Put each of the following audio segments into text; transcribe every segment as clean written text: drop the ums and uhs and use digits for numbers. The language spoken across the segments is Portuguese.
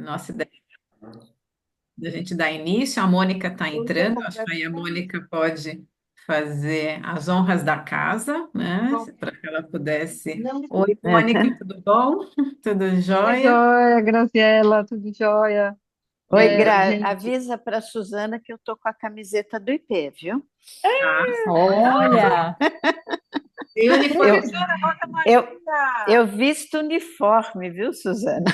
nossa ideia da gente dar início. A Mônica está Usa entrando, acho que aí a completamente. Mônica pode fazer as honras da casa, né? Bom, Para que ela pudesse. não. Oi, Mônica, tudo bom? Tudo Oi, jóia? joia, Graziela, tudo jóia? Oi, Gente, avisa para a Suzana que eu tô com a camiseta do IP, viu? Ah, Olha, e uniforme. Eu, professora Rosa eu, Maria! eu visto uniforme, viu, Suzana?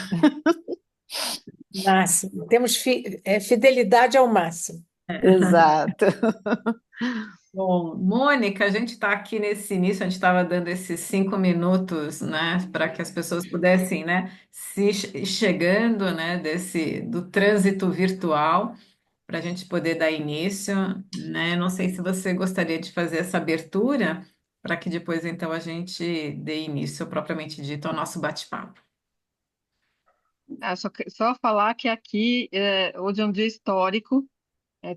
máximo. Temos fidelidade ao máximo. Exato. Bom, Mônica, a gente está aqui nesse início, a gente estava dando esses 5 minutos, né, para que as pessoas pudessem, né, ir chegando, né, do trânsito virtual, para a gente poder dar início, né? Não sei se você gostaria de fazer essa abertura, para que depois, então, a gente dê início, propriamente dito, ao nosso bate-papo. Só falar que aqui hoje é um dia histórico,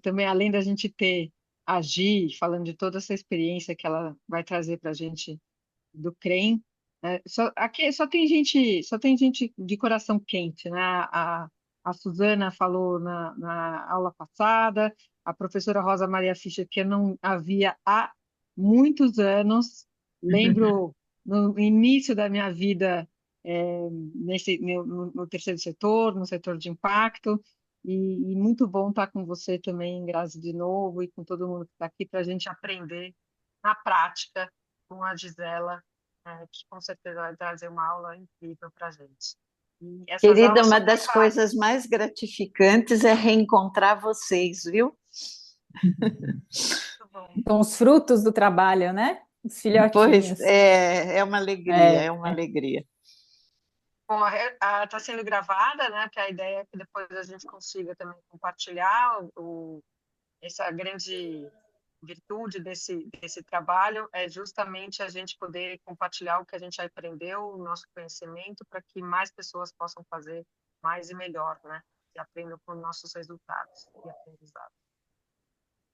também além da gente ter a Gi falando de toda essa experiência que ela vai trazer para a gente do CREM, aqui só tem gente de coração quente, né? A Suzana falou na aula passada, a professora Rosa Maria Fischer, que eu não havia há muitos anos, lembro no início da minha vida no terceiro setor, no setor de impacto, e muito bom estar com você também, Grazi, de novo, e com todo mundo que está aqui para a gente aprender na prática com a Gisela, que com certeza vai trazer uma aula incrível para a gente. E essas Querida, aulas uma são das coisas gravadas. mais gratificantes é reencontrar vocês, viu? Muito bom. São os frutos do trabalho, né? Os Pois filhotinhos. é uma alegria, É, é uma alegria. Bom, está sendo gravada, né? Que a ideia é que depois a gente consiga também compartilhar essa grande virtude desse trabalho é justamente a gente poder compartilhar o que a gente aprendeu, o nosso conhecimento, para que mais pessoas possam fazer mais e melhor, né? E aprendam com nossos resultados e aprendizados.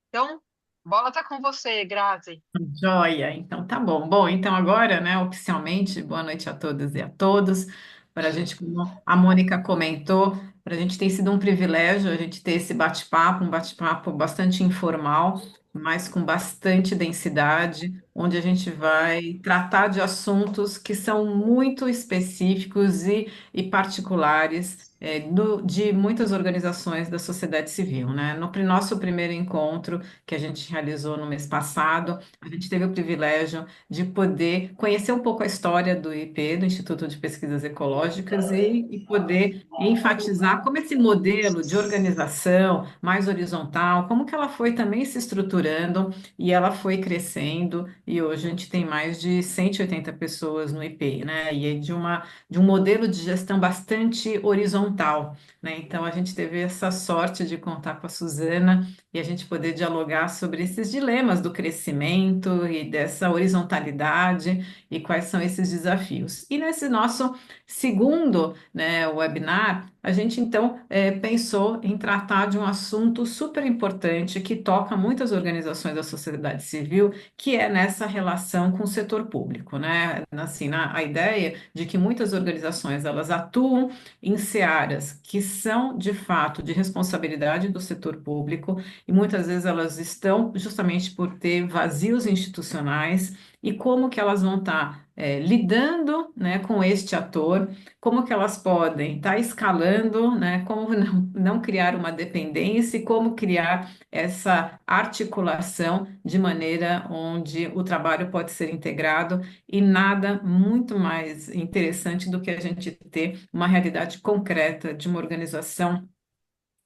Então, bola tá com você, Grazi. Joia, então tá bom. Bom, então agora, né, oficialmente, boa noite a todas e a todos. Para a gente, como a Mônica comentou, para a gente tem sido um privilégio a gente ter esse bate-papo, um bate-papo bastante informal, mas com bastante densidade, onde a gente vai tratar de assuntos que são muito específicos e particulares. De muitas organizações da sociedade civil, né? No nosso primeiro encontro, que a gente realizou no mês passado, a gente teve o privilégio de poder conhecer um pouco a história do IP, do Instituto de Pesquisas Ecológicas, e poder enfatizar como esse modelo de organização mais horizontal, como que ela foi também se estruturando e ela foi crescendo, e hoje a gente tem mais de 180 pessoas no IP, né? E é de um modelo de gestão bastante horizontal, né? Então a gente teve essa sorte de contar com a Suzana e a gente poder dialogar sobre esses dilemas do crescimento e dessa horizontalidade e quais são esses desafios. E nesse nosso segundo, né, webinar, a gente então pensou em tratar de um assunto super importante que toca muitas organizações da sociedade civil, que é nessa relação com o setor público, né? Assim, a ideia de que muitas organizações elas atuam em searas que são de fato de responsabilidade do setor público e muitas vezes elas estão justamente por ter vazios institucionais e como que elas vão estar lidando, né, com este ator, como que elas podem estar escalando, né, como não criar uma dependência e como criar essa articulação de maneira onde o trabalho pode ser integrado e nada muito mais interessante do que a gente ter uma realidade concreta de uma organização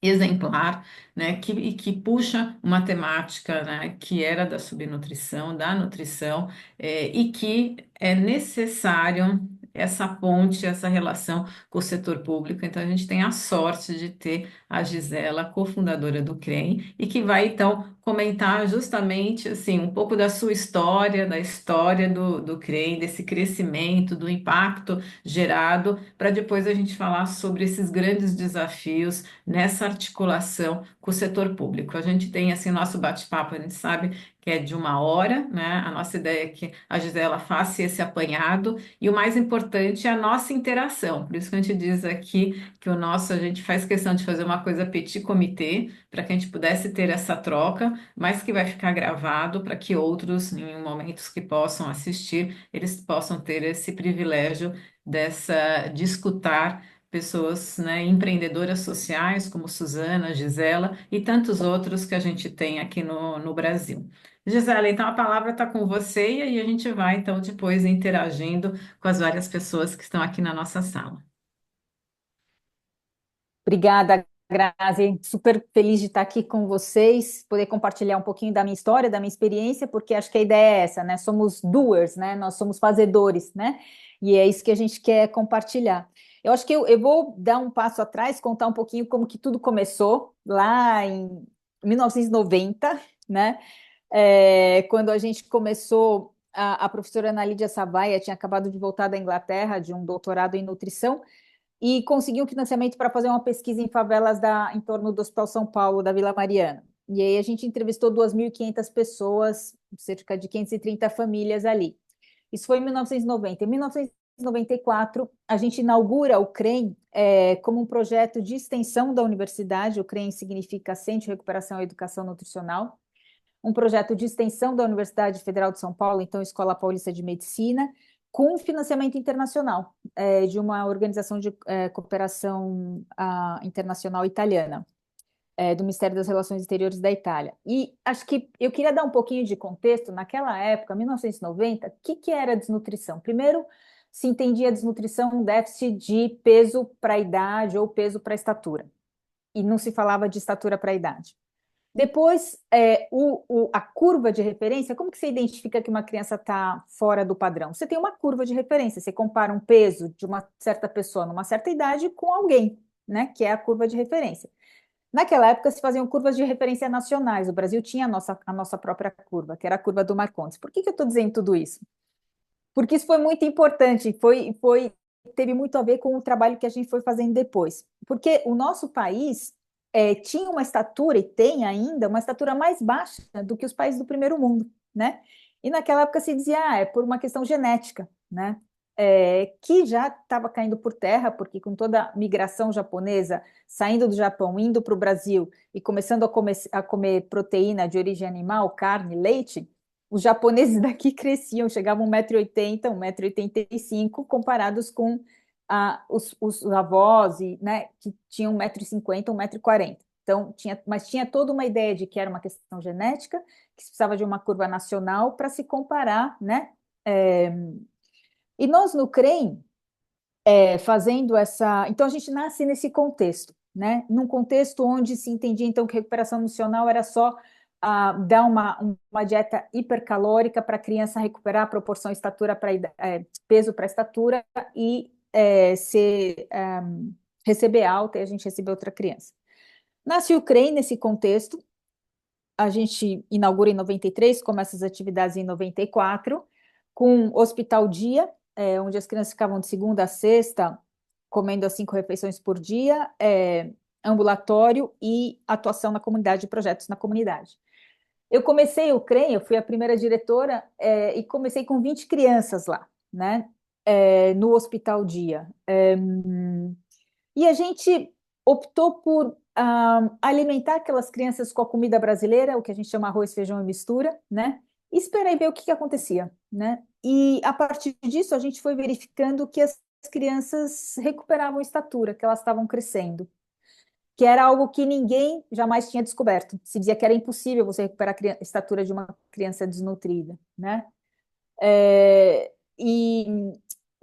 exemplar, né, que puxa uma temática, né, que era da subnutrição, da nutrição, e que é necessário essa ponte, essa relação com o setor público. Então, a gente tem a sorte de ter a Gisela, cofundadora do CREM, e que vai, então, comentar justamente, assim, um pouco da sua história, da história do CREM, desse crescimento, do impacto gerado, para depois a gente falar sobre esses grandes desafios nessa articulação com o setor público. A gente tem assim nosso bate-papo, a gente sabe que é de 1 hora, né? A nossa ideia é que a Gisela faça esse apanhado e o mais importante é a nossa interação. Por isso que a gente diz aqui que a gente faz questão de fazer uma coisa petit comité, para que a gente pudesse ter essa troca, mas que vai ficar gravado para que outros, em momentos que possam assistir, eles possam ter esse privilégio de escutar pessoas, né, empreendedoras sociais como Suzana, Gisela e tantos outros que a gente tem aqui no Brasil. Gisela, então a palavra está com você e aí a gente vai então depois interagindo com as várias pessoas que estão aqui na nossa sala. Obrigada, Grazi. Super feliz de estar aqui com vocês, poder compartilhar um pouquinho da minha história, da minha experiência, porque acho que a ideia é essa, né? Somos doers, né? Nós somos fazedores, né? E é isso que a gente quer compartilhar. Eu acho que eu vou dar um passo atrás, contar um pouquinho como que tudo começou lá em 1990, né? Quando a gente começou, a professora Ana Lídia Savaia tinha acabado de voltar da Inglaterra, de um doutorado em nutrição, e conseguiu um financiamento para fazer uma pesquisa em favelas em torno do Hospital São Paulo, da Vila Mariana. E aí a gente entrevistou 2.500 pessoas, cerca de 530 famílias ali. Isso foi em 1990. Em 1994, a gente inaugura o CREM como um projeto de extensão da universidade. O CREM significa Centro de Recuperação e Educação Nutricional. Um projeto de extensão da Universidade Federal de São Paulo, então Escola Paulista de Medicina, com financiamento internacional de uma organização de cooperação internacional italiana, do Ministério das Relações Exteriores da Itália. E acho que eu queria dar um pouquinho de contexto. Naquela época, 1990, o que era desnutrição? Primeiro, se entendia desnutrição um déficit de peso para a idade ou peso para a estatura, e não se falava de estatura para a idade. Depois, a curva de referência, como que você identifica que uma criança está fora do padrão? Você tem uma curva de referência, você compara um peso de uma certa pessoa numa certa idade com alguém, né? Que é a curva de referência. Naquela época se faziam curvas de referência nacionais, o Brasil tinha a nossa própria curva, que era a curva do Marcondes. Por que eu estou dizendo tudo isso? Porque isso foi muito importante, teve muito a ver com o trabalho que a gente foi fazendo depois. Porque o nosso país tinha uma estatura, e tem ainda, uma estatura mais baixa do que os países do primeiro mundo, né? E naquela época se dizia, é por uma questão genética, né? Que já estava caindo por terra, porque com toda a migração japonesa, saindo do Japão, indo para o Brasil e começando a comer proteína de origem animal, carne, leite, os japoneses daqui cresciam, chegavam a 1,80 m, 1,85 m, comparados com os avós, né, que tinham 1,50 m, 1,40 m. Então, mas tinha toda uma ideia de que era uma questão genética, que se precisava de uma curva nacional para se comparar, né? E nós no CREM, fazendo essa. Então, a gente nasce nesse contexto, né? Num contexto onde se entendia, então, que recuperação nutricional era só dar uma dieta hipercalórica para a criança recuperar a proporção estatura peso para estatura e receber alta e a gente receber outra criança. Nasce o CREM nesse contexto, a gente inaugura em 93, começa as atividades em 94, com hospital dia, onde as crianças ficavam de segunda a sexta, comendo as 5 refeições por dia, ambulatório e atuação na comunidade, projetos na comunidade. Eu comecei o CREM, eu fui a primeira diretora, e comecei com 20 crianças lá, né, no hospital dia. E a gente optou por alimentar aquelas crianças com a comida brasileira, o que a gente chama arroz, feijão e mistura, né? E esperar e ver o que acontecia, né? E a partir disso a gente foi verificando que as crianças recuperavam estatura, que elas estavam crescendo, que era algo que ninguém jamais tinha descoberto. Se dizia que era impossível você recuperar a estatura de uma criança desnutrida, né?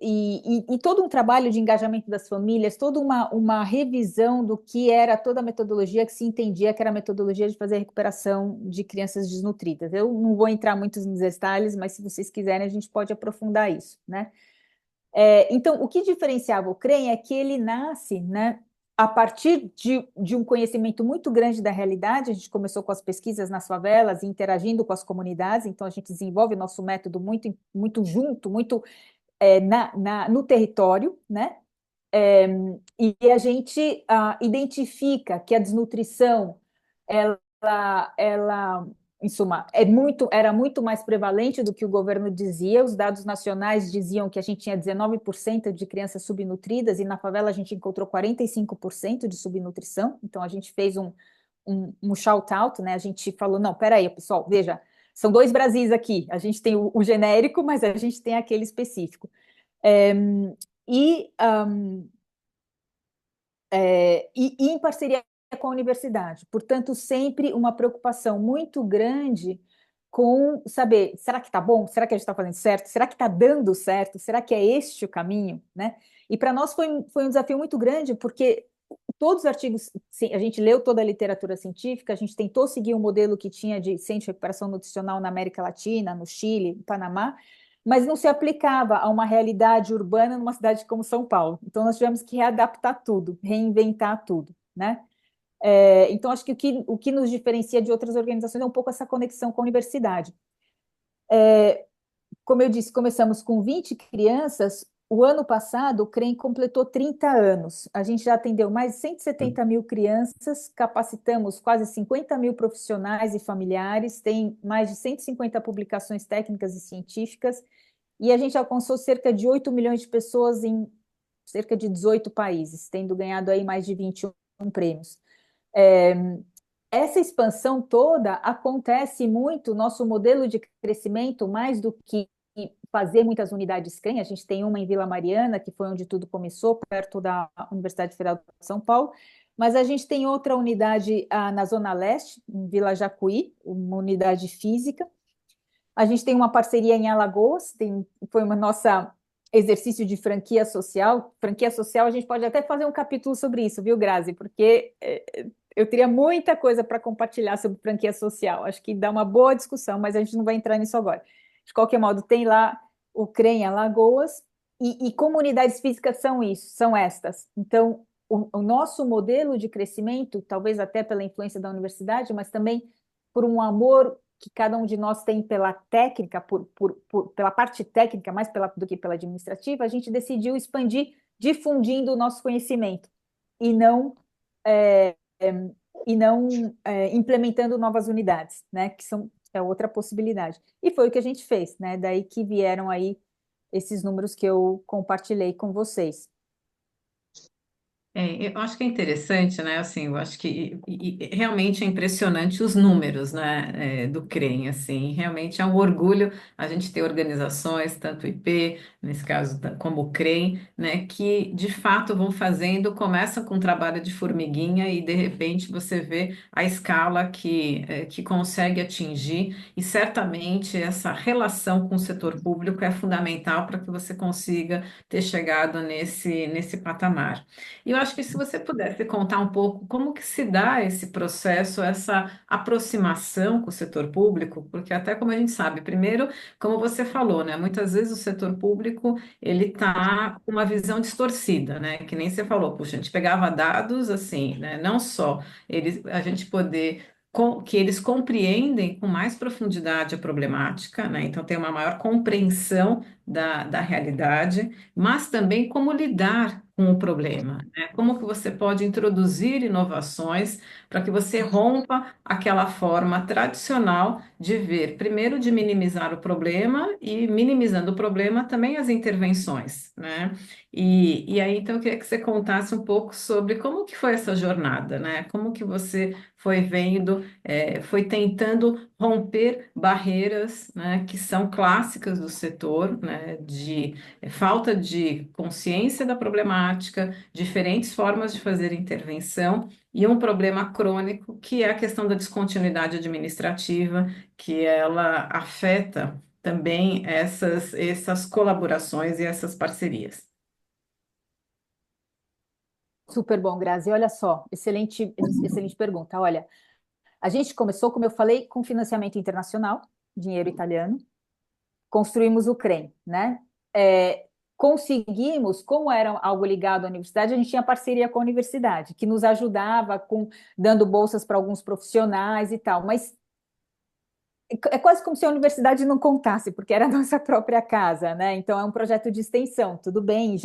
E todo um trabalho de engajamento das famílias, toda uma revisão do que era toda a metodologia que se entendia que era a metodologia de fazer a recuperação de crianças desnutridas. Eu não vou entrar muito nos detalhes, mas se vocês quiserem, a gente pode aprofundar isso, né? Então, o que diferenciava o CREM é que ele nasce, né, a partir de um conhecimento muito grande da realidade. A gente começou com as pesquisas nas favelas, interagindo com as comunidades, então a gente desenvolve o nosso método muito, muito junto, muito no território, né? E a gente identifica que a desnutrição ela em suma, era muito mais prevalente do que o governo dizia. Os dados nacionais diziam que a gente tinha 19% de crianças subnutridas e na favela a gente encontrou 45% de subnutrição. Então a gente fez um shout-out, né? A gente falou, não, peraí, pessoal, veja, são dois Brasis aqui. A gente tem o genérico, mas a gente tem aquele específico. É, e, e em parceria com a universidade. Portanto, sempre uma preocupação muito grande com saber, será que está bom? Será que a gente está fazendo certo? Será que está dando certo? Será que é este o caminho? Né? E para nós foi um desafio muito grande, porque todos os artigos, a gente leu toda a literatura científica, a gente tentou seguir o modelo que tinha de centro de recuperação nutricional na América Latina, no Chile, no Panamá, mas não se aplicava a uma realidade urbana numa cidade como São Paulo. Então, nós tivemos que readaptar tudo, reinventar tudo, né? Então, acho que o que nos diferencia de outras organizações é um pouco essa conexão com a universidade. Como eu disse, começamos com 20 crianças. O ano passado, o CREM completou 30 anos. A gente já atendeu mais de 170 mil crianças, capacitamos quase 50 mil profissionais e familiares, tem mais de 150 publicações técnicas e científicas, e a gente alcançou cerca de 8 milhões de pessoas em cerca de 18 países, tendo ganhado aí mais de 21 prêmios. Essa expansão toda acontece muito, nosso modelo de crescimento, mais do que fazer muitas unidades CREM, a gente tem uma em Vila Mariana, que foi onde tudo começou, perto da Universidade Federal de São Paulo, mas a gente tem outra unidade na Zona Leste, em Vila Jacuí, uma unidade física. A gente tem uma parceria em Alagoas, foi uma nossa exercício de franquia social. Franquia social, a gente pode até fazer um capítulo sobre isso, viu, Grazi? Porque eu teria muita coisa para compartilhar sobre franquia social. Acho que dá uma boa discussão, mas a gente não vai entrar nisso agora. De qualquer modo, tem lá o CREM Alagoas e comunidades físicas são isso, são estas. Então, o nosso modelo de crescimento, talvez até pela influência da universidade, mas também por um amor que cada um de nós tem pela técnica, pela parte técnica, mais do que pela administrativa, a gente decidiu expandir, difundindo o nosso conhecimento e não implementando novas unidades, né? Que é outra possibilidade. E foi o que a gente fez, né? Daí que vieram aí esses números que eu compartilhei com vocês. Eu acho que é interessante, né? Assim, eu acho que realmente é impressionante os números, né? Do CREM, assim, realmente é um orgulho a gente ter organizações, tanto o IP, nesse caso, como o CREM, né? Que de fato vão fazendo, começam com um trabalho de formiguinha e de repente você vê a escala que consegue atingir, e certamente essa relação com o setor público é fundamental para que você consiga ter chegado nesse patamar. E eu acho que se você pudesse contar um pouco como que se dá esse processo, essa aproximação com o setor público, porque até como a gente sabe, primeiro, como você falou, né, muitas vezes o setor público ele está com uma visão distorcida, né, que nem você falou, puxa, a gente pegava dados assim, né, não só a gente poder que eles compreendem com mais profundidade a problemática, né? Então tem uma maior compreensão da realidade, mas também como lidar com o problema, né? Como que você pode introduzir inovações para que você rompa aquela forma tradicional de ver, primeiro de minimizar o problema e minimizando o problema também as intervenções, né? E aí então eu queria que você contasse um pouco sobre como que foi essa jornada, né? Como que você foi vendo, foi tentando romper barreiras, né, que são clássicas do setor, né, de falta de consciência da problemática, diferentes formas de fazer intervenção e um problema crônico que é a questão da descontinuidade administrativa, que ela afeta também essas colaborações e essas parcerias. Super bom, Grazi. Olha só, excelente pergunta. Olha, a gente começou, como eu falei, com financiamento internacional, dinheiro italiano, construímos o CREM, né? Conseguimos, como era algo ligado à universidade, a gente tinha parceria com a universidade, que nos ajudava dando bolsas para alguns profissionais e tal, mas é quase como se a universidade não contasse, porque era a nossa própria casa, né? Então é um projeto de extensão, tudo bem.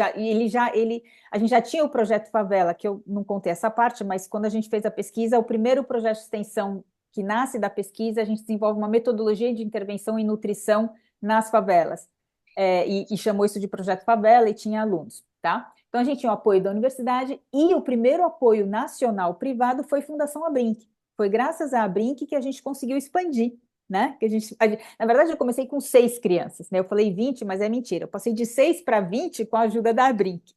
A gente já tinha o projeto Favela, que eu não contei essa parte, mas quando a gente fez a pesquisa, o primeiro projeto de extensão que nasce da pesquisa, a gente desenvolve uma metodologia de intervenção em nutrição nas favelas, e chamou isso de Projeto Favela e tinha alunos, tá? Então, a gente tinha o apoio da universidade e o primeiro apoio nacional privado foi Fundação Abrinq. Foi graças à Abrinq que a gente conseguiu expandir, né? Na verdade, eu comecei com 6 crianças, né? Eu falei 20, mas é mentira. Eu passei de 6 para 20 com a ajuda da Abrinq.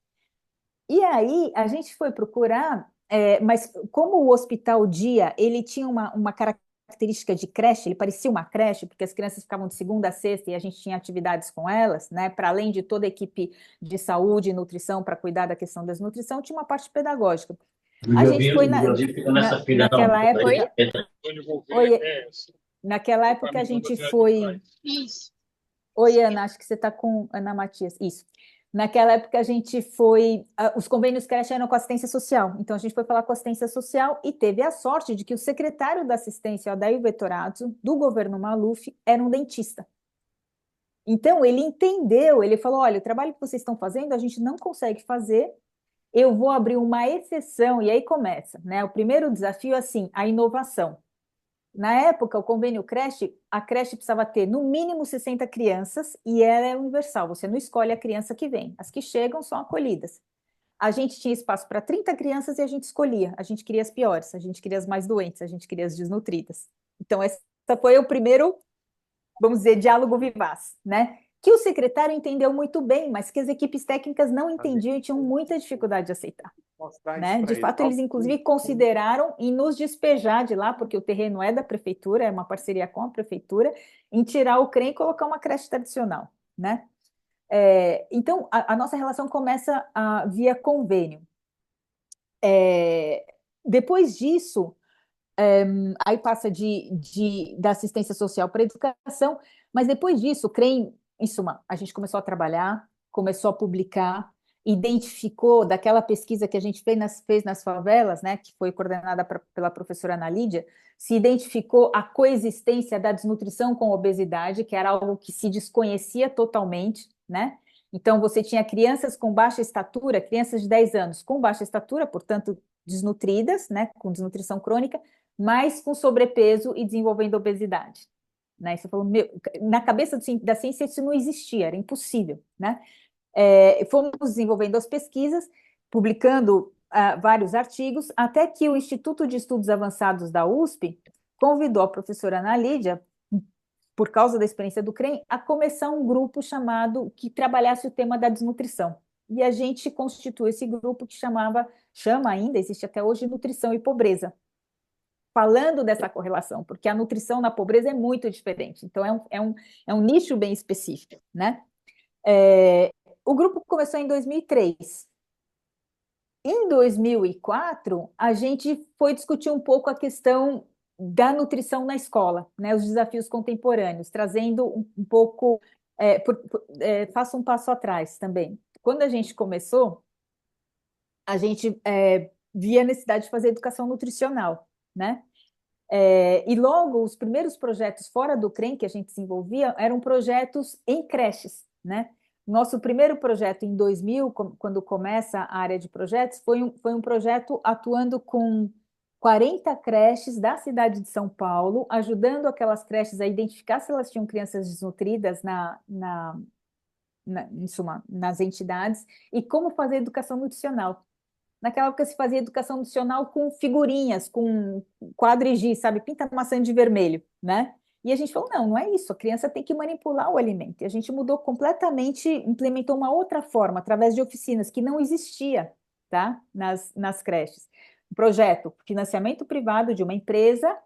E aí, a gente foi procurar, mas como o Hospital Dia, ele tinha uma característica de creche, ele parecia uma creche, porque as crianças ficavam de segunda a sexta e a gente tinha atividades com elas, né? Para além de toda a equipe de saúde e nutrição para cuidar da questão da desnutrição, tinha uma parte pedagógica. A gente foi naquela época. Oi, naquela época a gente foi. Oi, Ana, acho que você está com Ana Matias. Isso. Naquela época a gente foi. Os convênios creche eram com assistência social. Então a gente foi falar com assistência social e teve a sorte de que o secretário da assistência, Adair Vettorazzo, do governo Maluf, era um dentista. Então ele entendeu, ele falou: olha, o trabalho que vocês estão fazendo a gente não consegue fazer, eu vou abrir uma exceção, e aí começa, né? O primeiro desafio, assim, a inovação. Na época, o convênio creche, a creche precisava ter no mínimo 60 crianças e ela é universal, você não escolhe a criança que vem, as que chegam são acolhidas. A gente tinha espaço para 30 crianças e a gente escolhia, a gente queria as piores, a gente queria as mais doentes, a gente queria as desnutridas. Então, essa foi o primeiro, vamos dizer, diálogo vivaz, né? Que o secretário entendeu muito bem, mas que as equipes técnicas não entendiam e tinham muita dificuldade de aceitar. Né? De fato, eles inclusive consideraram em nos despejar de lá, porque o terreno é da prefeitura, é uma parceria com a prefeitura, em tirar o CREM e colocar uma creche tradicional. Né? Então, a nossa relação começa via convênio. Depois disso, aí passa da assistência social para a educação, mas depois disso, o CREM, em suma, a gente começou a trabalhar, começou a publicar, identificou daquela pesquisa que a gente fez nas favelas, né, que foi coordenada pela professora Ana Lídia, se identificou a coexistência da desnutrição com a obesidade, que era algo que se desconhecia totalmente, né? Então, você tinha crianças com baixa estatura, crianças de 10 anos com baixa estatura, portanto, desnutridas, né, com desnutrição crônica, mas com sobrepeso e desenvolvendo obesidade. Né? Você falou, na cabeça da ciência isso não existia, era impossível, né? Fomos desenvolvendo as pesquisas, publicando vários artigos, até que o Instituto de Estudos Avançados da USP convidou a professora Ana Lídia, por causa da experiência do CREM, a começar um grupo que trabalhasse o tema da desnutrição. E a gente constituiu esse grupo que chama ainda, existe até hoje, Nutrição e Pobreza, falando dessa correlação, porque a nutrição na pobreza é muito diferente. Então, é um nicho bem específico, né? O grupo começou em 2003. Em 2004, a gente foi discutir um pouco a questão da nutrição na escola, né, os desafios contemporâneos, trazendo um pouco... faço um passo atrás também. Quando a gente começou, a gente via a necessidade de fazer educação nutricional, né? E logo, os primeiros projetos fora do CREM que a gente desenvolvia eram projetos em creches, né? Nosso primeiro projeto em 2000, quando começa a área de projetos, foi um projeto atuando com 40 creches da cidade de São Paulo, ajudando aquelas creches a identificar se elas tinham crianças desnutridas em suma, nas entidades, e como fazer educação nutricional. Naquela época se fazia educação nutricional com figurinhas, com quadro e giz, sabe? Pinta maçã de vermelho, né? E a gente falou, não é isso, a criança tem que manipular o alimento. E a gente mudou completamente, implementou uma outra forma, através de oficinas, que não existia, tá? Nas creches. Um projeto, financiamento privado de uma empresa,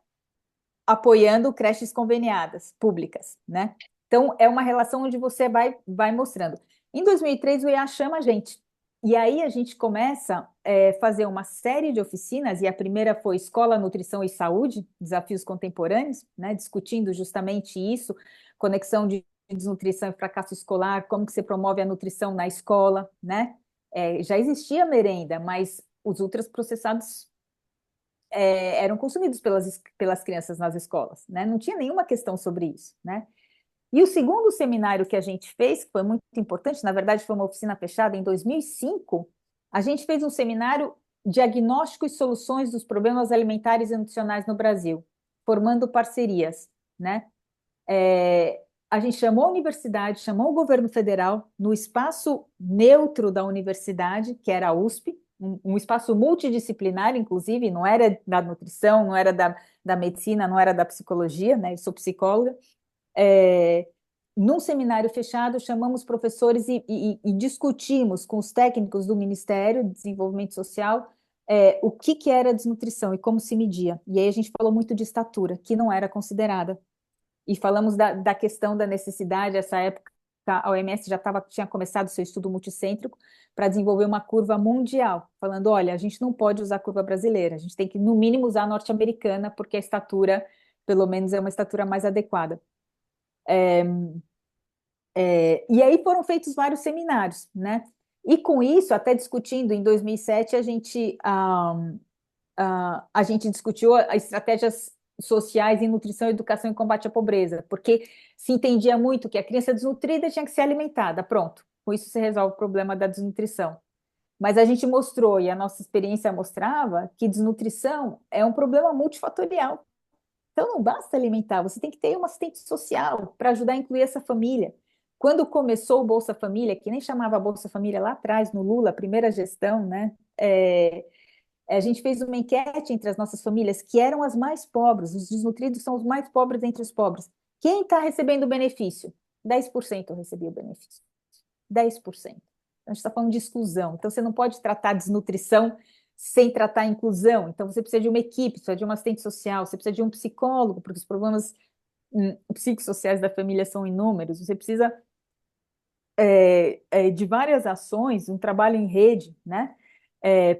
apoiando creches conveniadas, públicas, né? Então, é uma relação onde você vai mostrando. Em 2003, o IA chama a gente. E aí a gente começa a fazer uma série de oficinas, e a primeira foi Escola, Nutrição e Saúde, Desafios Contemporâneos, né, discutindo justamente isso, conexão de desnutrição e fracasso escolar, como que você promove a nutrição na escola, né? Já existia merenda, mas os ultraprocessados eram consumidos pelas crianças nas escolas, né? Não tinha nenhuma questão sobre isso, né? E o segundo seminário que a gente fez, que foi muito importante, na verdade foi uma oficina fechada em 2005, a gente fez um seminário Diagnóstico e Soluções dos Problemas Alimentares e Nutricionais no Brasil. formando parcerias, né? A gente chamou a universidade, chamou o governo federal no espaço neutro da universidade, que era a USP, um espaço multidisciplinar, inclusive, não era da nutrição, não era da medicina, não era da psicologia, né? Eu sou psicóloga. É, Num seminário fechado, chamamos professores e discutimos com os técnicos do Ministério de Desenvolvimento Social o que era desnutrição e como se media. E aí a gente falou muito de estatura, que não era considerada. E falamos da questão da necessidade, essa época a OMS tinha começado seu estudo multicêntrico para desenvolver uma curva mundial, falando, olha, a gente não pode usar a curva brasileira, a gente tem que, no mínimo, usar a norte-americana, porque a estatura, pelo menos, é uma estatura mais adequada. E aí foram feitos vários seminários, né? E com isso, até discutindo, em 2007, a gente discutiu as estratégias sociais em nutrição, educação e combate à pobreza, porque se entendia muito que a criança desnutrida tinha que ser alimentada, pronto. Com isso se resolve o problema da desnutrição. Mas a gente mostrou, e a nossa experiência mostrava, que desnutrição é um problema multifatorial. Então não basta alimentar, você tem que ter uma assistente social para ajudar a incluir essa família. Quando começou o Bolsa Família, que nem chamava Bolsa Família lá atrás, no Lula, a primeira gestão, né? A gente fez uma enquete entre as nossas famílias, que eram as mais pobres, os desnutridos são os mais pobres entre os pobres. Quem está recebendo o benefício? 10% recebia o benefício. 10%. Então, a gente está falando de exclusão. Então, você não pode tratar desnutrição sem tratar a inclusão. Então, você precisa de uma equipe, precisa de um assistente social, você precisa de um psicólogo, porque os problemas psicossociais da família são inúmeros. Você precisa de várias ações, um trabalho em rede, né?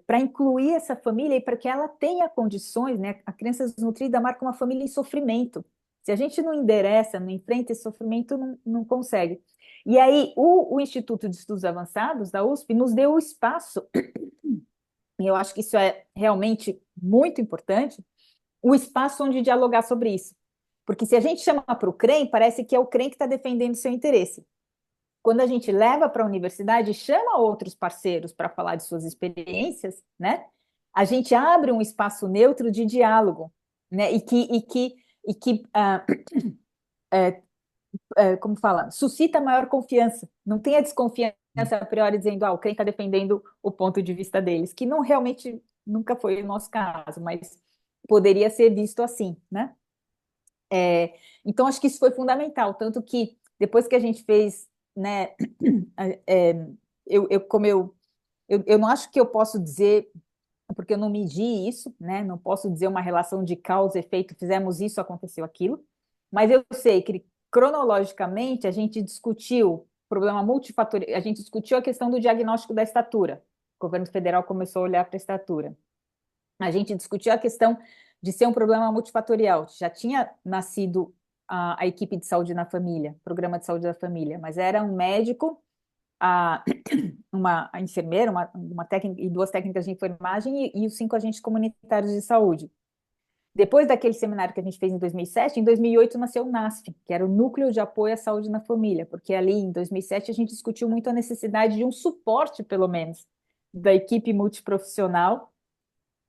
Para incluir essa família e para que ela tenha condições, né? A criança desnutrida marca uma família em sofrimento. Se a gente não endereça, não enfrenta esse sofrimento, não consegue. E aí, o Instituto de Estudos Avançados, da USP, nos deu o espaço, e eu acho que isso é realmente muito importante, o espaço onde dialogar sobre isso. Porque se a gente chama para o CREM, parece que é o CREM que está defendendo o seu interesse. Quando a gente leva para a universidade e chama outros parceiros para falar de suas experiências, né? A gente abre um espaço neutro de diálogo, né? Como fala, suscita maior confiança. Não tem a desconfiança a priori dizendo, o CREM está defendendo o ponto de vista deles, que não realmente nunca foi o nosso caso, mas poderia ser visto assim, né? Então, acho que isso foi fundamental, tanto que depois que a gente fez, né, eu não acho que eu posso dizer, porque eu não medi isso, né, não posso dizer uma relação de causa e efeito, fizemos isso, aconteceu aquilo, mas eu sei que cronologicamente a gente discutiu problema multifatorial, a gente discutiu a questão do diagnóstico da estatura, o governo federal começou a olhar para a estatura, a gente discutiu a questão de ser um problema multifatorial. Já tinha nascido a equipe de saúde na família, programa de saúde da família, mas era um médico, uma enfermeira, uma técnica e duas técnicas de enfermagem e os 5 agentes comunitários de saúde. Depois daquele seminário que a gente fez em 2007, em 2008 nasceu o NASF, que era o Núcleo de Apoio à Saúde na Família, porque ali em 2007 a gente discutiu muito a necessidade de um suporte, pelo menos, da equipe multiprofissional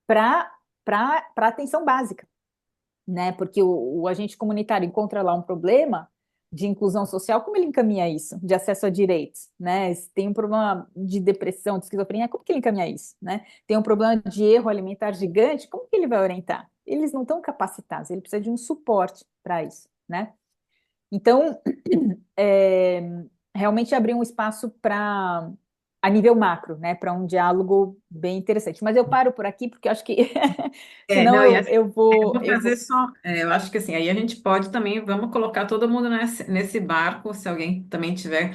para atenção básica, né? Porque o agente comunitário encontra lá um problema de inclusão social, como ele encaminha isso? De acesso a direitos, né? Se tem um problema de depressão, de esquizofrenia, como que ele encaminha isso, né? Tem um problema de erro alimentar gigante, como que ele vai orientar? Eles não estão capacitados, ele precisa de um suporte para isso, né? Então, realmente abrir um espaço para a nível macro, né, para um diálogo bem interessante. Mas eu paro por aqui porque eu acho que senão Não, e assim, eu eu vou vou fazer só. Eu acho que assim, aí a gente pode também, vamos colocar todo mundo nesse barco, se alguém também tiver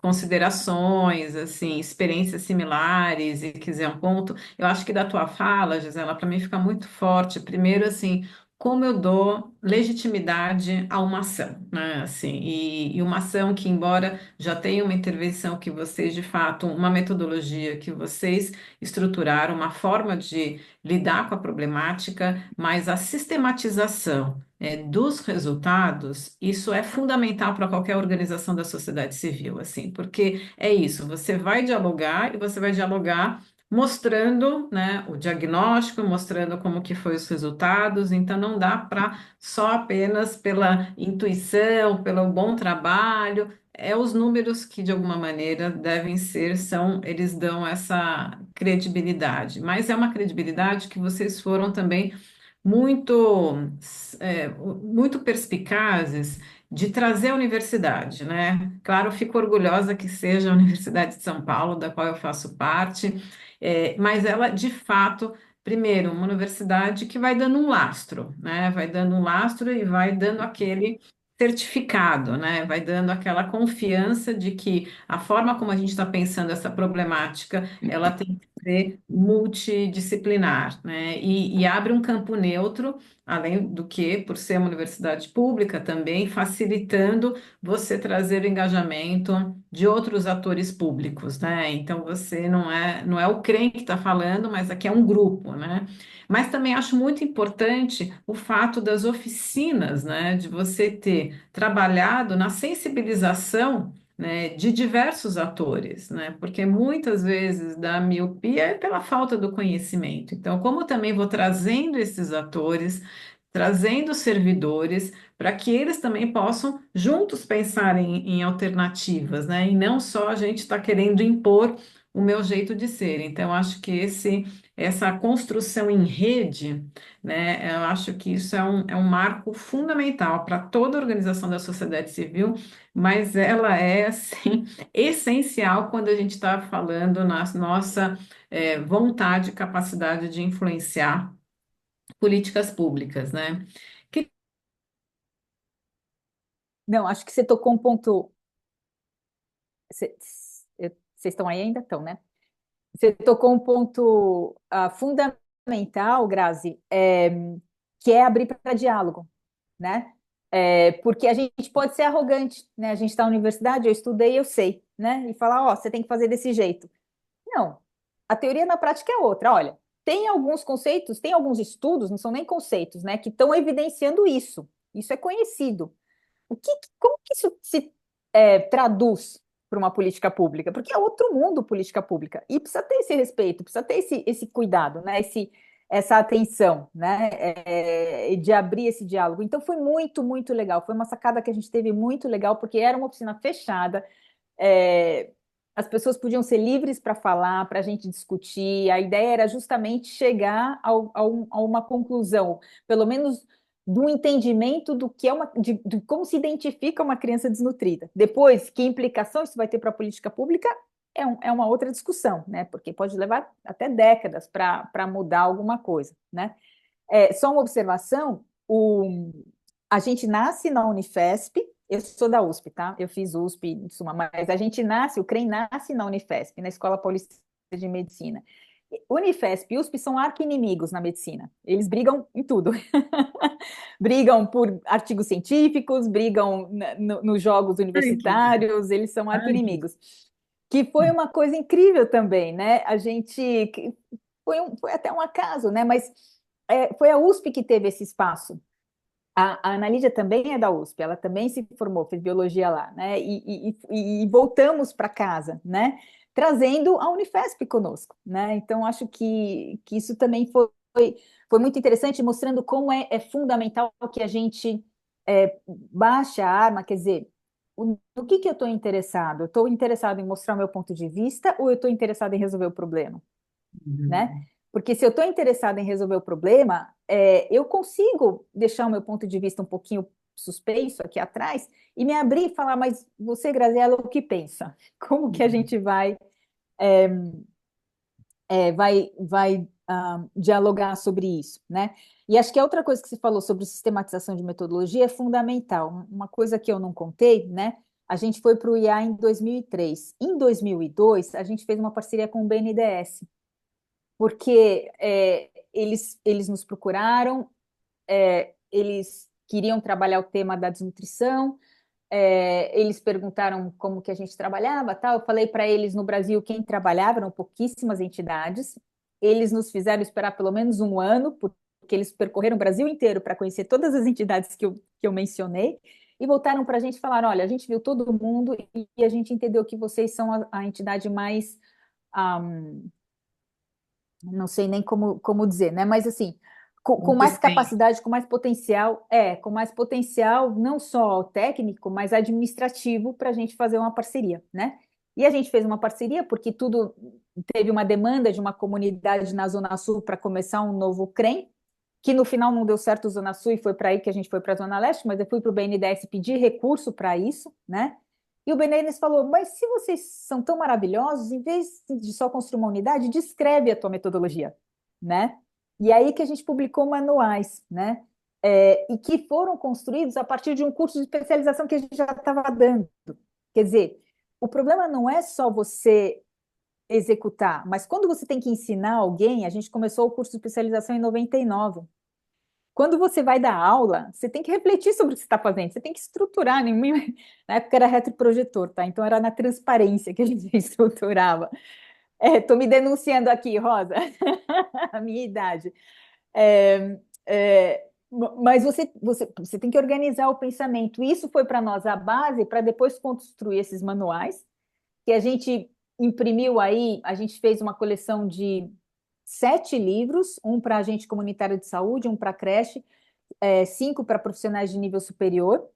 considerações, assim, experiências similares e quiser um ponto. Eu acho que da tua fala, Gisela, para mim fica muito forte. Primeiro, assim, como eu dou legitimidade a uma ação, né? Assim, e uma ação que, embora já tenha uma intervenção que vocês, de fato, uma metodologia que vocês estruturaram, uma forma de lidar com a problemática, mas a sistematização dos resultados, isso é fundamental para qualquer organização da sociedade civil, assim, porque é isso, você vai dialogar e você vai dialogar mostrando, né, o diagnóstico, mostrando como que foi os resultados. Então não dá para só apenas pela intuição, pelo bom trabalho. É os números que de alguma maneira devem ser, eles dão essa credibilidade, mas é uma credibilidade que vocês foram também muito, muito perspicazes de trazer a universidade, né? Claro, eu fico orgulhosa que seja a Universidade de São Paulo, da qual eu faço parte, mas ela, de fato, primeiro, uma universidade que vai dando um lastro, né? Vai dando um lastro e vai dando aquele certificado, né? Vai dando aquela confiança de que a forma como a gente está pensando essa problemática, ela tem que ser multidisciplinar, né? E abre um campo neutro, além do que, por ser uma universidade pública também, facilitando você trazer o engajamento de outros atores públicos, né? Então você não é o CREM que está falando, mas aqui é um grupo, né? Mas também acho muito importante o fato das oficinas, né? De você ter trabalhado na sensibilização, né, de diversos atores, né? Porque muitas vezes da miopia é pela falta do conhecimento. Então, como eu também vou trazendo esses atores, trazendo servidores, para que eles também possam juntos pensar em alternativas, né? E não só a gente está querendo impor o meu jeito de ser. Então, acho que essa construção em rede, né? Eu acho que isso é um marco fundamental para toda organização da sociedade civil, mas ela é, assim, essencial quando a gente está falando na nossa vontade e capacidade de influenciar políticas públicas, né? Que Não, acho que você tocou um ponto. Cê- Vocês estão aí ainda? Estão, né? Você tocou um ponto fundamental, Grazi, que é abrir para diálogo, né? Porque a gente pode ser arrogante, né? A gente está na universidade, eu estudei, eu sei, né? E falar, ó, você tem que fazer desse jeito. Não, a teoria na prática é outra. Olha, tem alguns conceitos, tem alguns estudos, não são nem conceitos, né, que estão evidenciando isso. Isso é conhecido. Como que isso se traduz para uma política pública? Porque é outro mundo política pública. E precisa ter esse respeito, precisa ter esse cuidado, né? Essa atenção, né? De abrir esse diálogo. Então foi muito, muito legal. Foi uma sacada que a gente teve muito legal, porque era uma oficina fechada. é, as pessoas podiam ser livres para falar, para a gente discutir. A ideia era justamente chegar a uma conclusão, pelo menos do entendimento do que é de como se identifica uma criança desnutrida. Depois, que implicação isso vai ter para a política pública é uma outra discussão, né? Porque pode levar até décadas para mudar alguma coisa, né? Só uma observação: a gente nasce na Unifesp, eu sou da USP, tá? Eu fiz USP, em suma, mas a gente nasce, o CREM nasce na Unifesp, na Escola Paulista de Medicina. Unifesp e USP são arqui-inimigos na medicina. Eles brigam em tudo. Brigam por artigos científicos, brigam nos jogos Ai, que universitários, eles são ai, que arqui-inimigos. Que foi uma coisa incrível também, né? Foi até um acaso, né? Mas foi a USP que teve esse espaço. A Ana Lídia também é da USP, ela também se formou, fez biologia lá, né? E voltamos para casa, né? Trazendo a Unifesp conosco, né? Então, acho que isso também foi muito interessante, mostrando como é fundamental que a gente baixe a arma, quer dizer, no que eu estou interessado? Eu estou interessado em mostrar o meu ponto de vista ou eu estou interessado em resolver o problema? Né? Uhum. Porque se eu estou interessada em resolver o problema, eu consigo deixar o meu ponto de vista um pouquinho suspenso aqui atrás e me abrir e falar, mas você, Graziela, o que pensa? Como que a gente vai dialogar sobre isso, né? E acho que a outra coisa que você falou sobre sistematização de metodologia é fundamental. Uma coisa que eu não contei, né? A gente foi para o IA em 2003. Em 2002, a gente fez uma parceria com o BNDES, porque eles nos procuraram, eles queriam trabalhar o tema da desnutrição, eles perguntaram como que a gente trabalhava, tal. Eu falei para eles no Brasil quem trabalhava, eram pouquíssimas entidades. Eles nos fizeram esperar pelo menos um ano, porque eles percorreram o Brasil inteiro para conhecer todas as entidades que eu mencionei, e voltaram para a gente e falaram: olha, a gente viu todo mundo e a gente entendeu que vocês são a entidade mais não sei nem como dizer, né? Mas assim, com Um mais desempenho. capacidade, com mais potencial, não só técnico, mas administrativo para a gente fazer uma parceria, né? E a gente fez uma parceria porque tudo teve uma demanda de uma comunidade na Zona Sul para começar um novo CREM, que no final não deu certo Zona Sul e foi para aí que a gente foi para a Zona Leste, mas eu fui para o BNDES pedir recurso para isso, né? E o BNDES falou, mas se vocês são tão maravilhosos, em vez de só construir uma unidade, descreve a tua metodologia, né? E aí que a gente publicou manuais, né? E que foram construídos a partir de um curso de especialização que a gente já estava dando. Quer dizer, o problema não é só você executar, mas quando você tem que ensinar alguém, a gente começou o curso de especialização em 99. Quando você vai dar aula, você tem que refletir sobre o que você está fazendo, você tem que estruturar. Na época era retroprojetor, tá? Então era na transparência que a gente estruturava. Estou me denunciando aqui, Rosa, a minha idade. É, mas você tem que organizar o pensamento. Isso foi para nós a base para depois construir esses manuais, que a gente imprimiu aí, a gente fez uma coleção de 7 livros, um para agente comunitário de saúde, um para creche, 5 para profissionais de nível superior,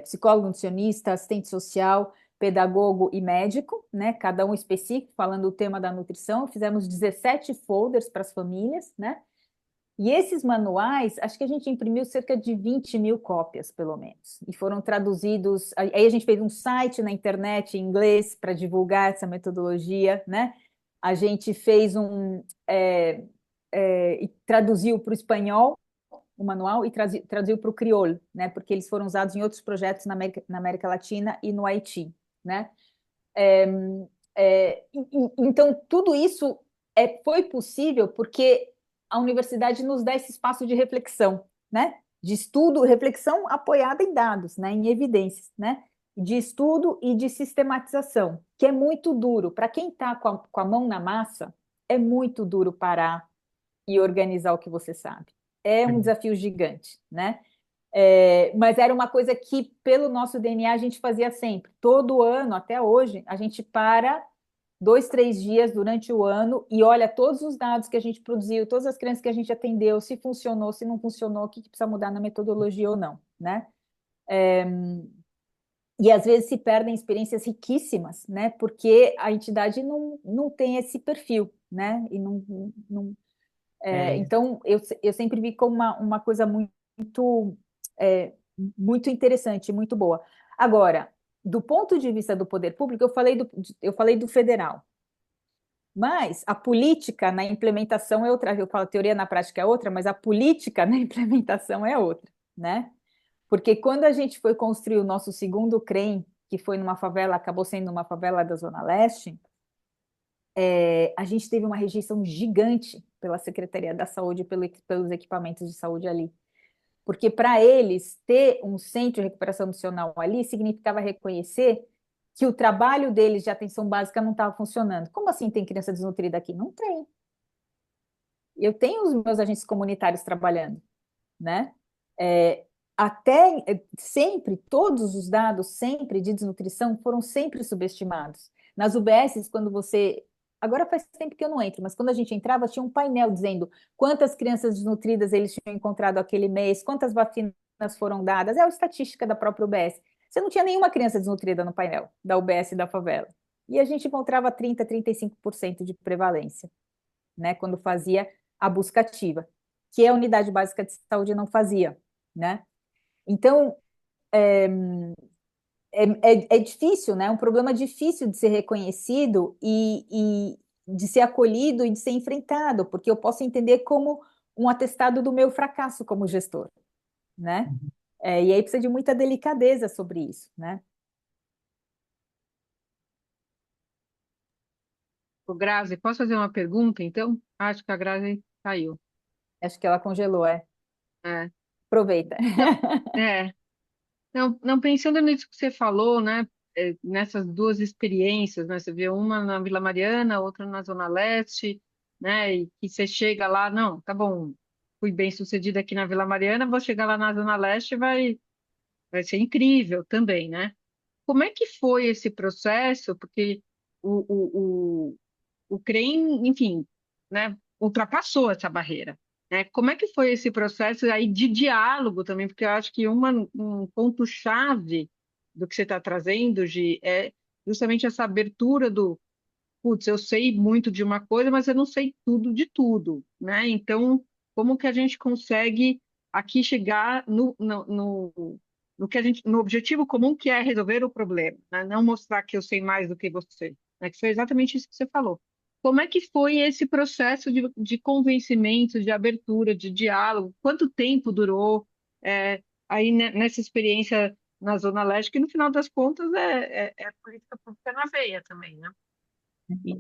psicólogo, nutricionista, assistente social, pedagogo e médico, né? Cada um específico, falando o tema da nutrição. Fizemos 17 folders para as famílias, né? E esses manuais, acho que a gente imprimiu cerca de 20 mil cópias, pelo menos. E foram traduzidos. Aí a gente fez um site na internet em inglês para divulgar essa metodologia, né? A gente fez e traduziu para o espanhol o manual e traduziu para o crioulo, né? Porque eles foram usados em outros projetos na América Latina e no Haiti, né? É, então, tudo isso foi possível porque a universidade nos dá esse espaço de reflexão, né? De estudo, reflexão apoiada em dados, né? Em evidências, né? De estudo e de sistematização, que é muito duro. Para quem está com a mão na massa, é muito duro parar e organizar o que você sabe. É um desafio gigante, né? Mas era uma coisa que, pelo nosso DNA, a gente fazia sempre. Todo ano, até hoje, a gente para 2, 3 dias durante o ano e olha todos os dados que a gente produziu, todas as crianças que a gente atendeu, se funcionou, se não funcionou, o que precisa mudar na metodologia ou não, né? E às vezes se perdem experiências riquíssimas, né? Porque a entidade não tem esse perfil, né? E É, então eu sempre vi como uma coisa é, muito interessante, muito boa. Agora, do ponto de vista do poder público, eu falei do federal. Mas a política na implementação é outra. Eu falo, a teoria na prática é outra, mas a política na implementação é outra, né? Porque quando a gente foi construir o nosso segundo CREM, que foi numa favela, acabou sendo uma favela da Zona Leste, a gente teve uma rejeição gigante pela Secretaria da Saúde e pelos equipamentos de saúde ali. Porque para eles, ter um centro de recuperação nutricional ali significava reconhecer que o trabalho deles de atenção básica não estava funcionando. Como assim tem criança desnutrida aqui? Não tem. Eu tenho os meus agentes comunitários trabalhando, né? É, sempre, todos os dados sempre de desnutrição foram sempre subestimados. Nas UBSs, quando você. Agora faz tempo que eu não entro, mas quando a gente entrava, tinha um painel dizendo quantas crianças desnutridas eles tinham encontrado aquele mês, quantas vacinas foram dadas. É a estatística da própria UBS. Você não tinha nenhuma criança desnutrida no painel da UBS da favela. E a gente encontrava 35% de prevalência, né? Quando fazia a busca ativa, que a unidade básica de saúde não fazia, né? Então, é difícil, né? É um problema difícil de ser reconhecido e de ser acolhido e de ser enfrentado, porque eu posso entender como um atestado do meu fracasso como gestor, né? E aí precisa de muita delicadeza sobre isso, né? O Grazi, posso fazer uma pergunta, então? Acho que a Grazi caiu. Acho que ela congelou, É. Aproveita. Não, é. Não, pensando nisso que você falou, né? Nessas duas experiências, né? Você vê uma na Vila Mariana, outra na Zona Leste, né? E que você chega lá, não, tá bom, fui bem sucedida aqui na Vila Mariana, vou chegar lá na Zona Leste, vai ser incrível também, né? Como é que foi esse processo? Porque o, o CREM, enfim, né, ultrapassou essa barreira. Né? Como é que foi esse processo aí de diálogo também? Porque eu acho que um ponto-chave do que você está trazendo, Gi, é justamente essa abertura do, putz, eu sei muito de uma coisa, mas eu não sei tudo de tudo, né? Então, como que a gente consegue aqui chegar no que a gente, no objetivo comum que é resolver o problema, né? Não mostrar que eu sei mais do que você, né? Que foi exatamente isso que você falou. Como é que foi esse processo de convencimento, de abertura, de diálogo? Quanto tempo durou aí nessa experiência na Zona Leste, que no final das contas é política pública na veia também, né?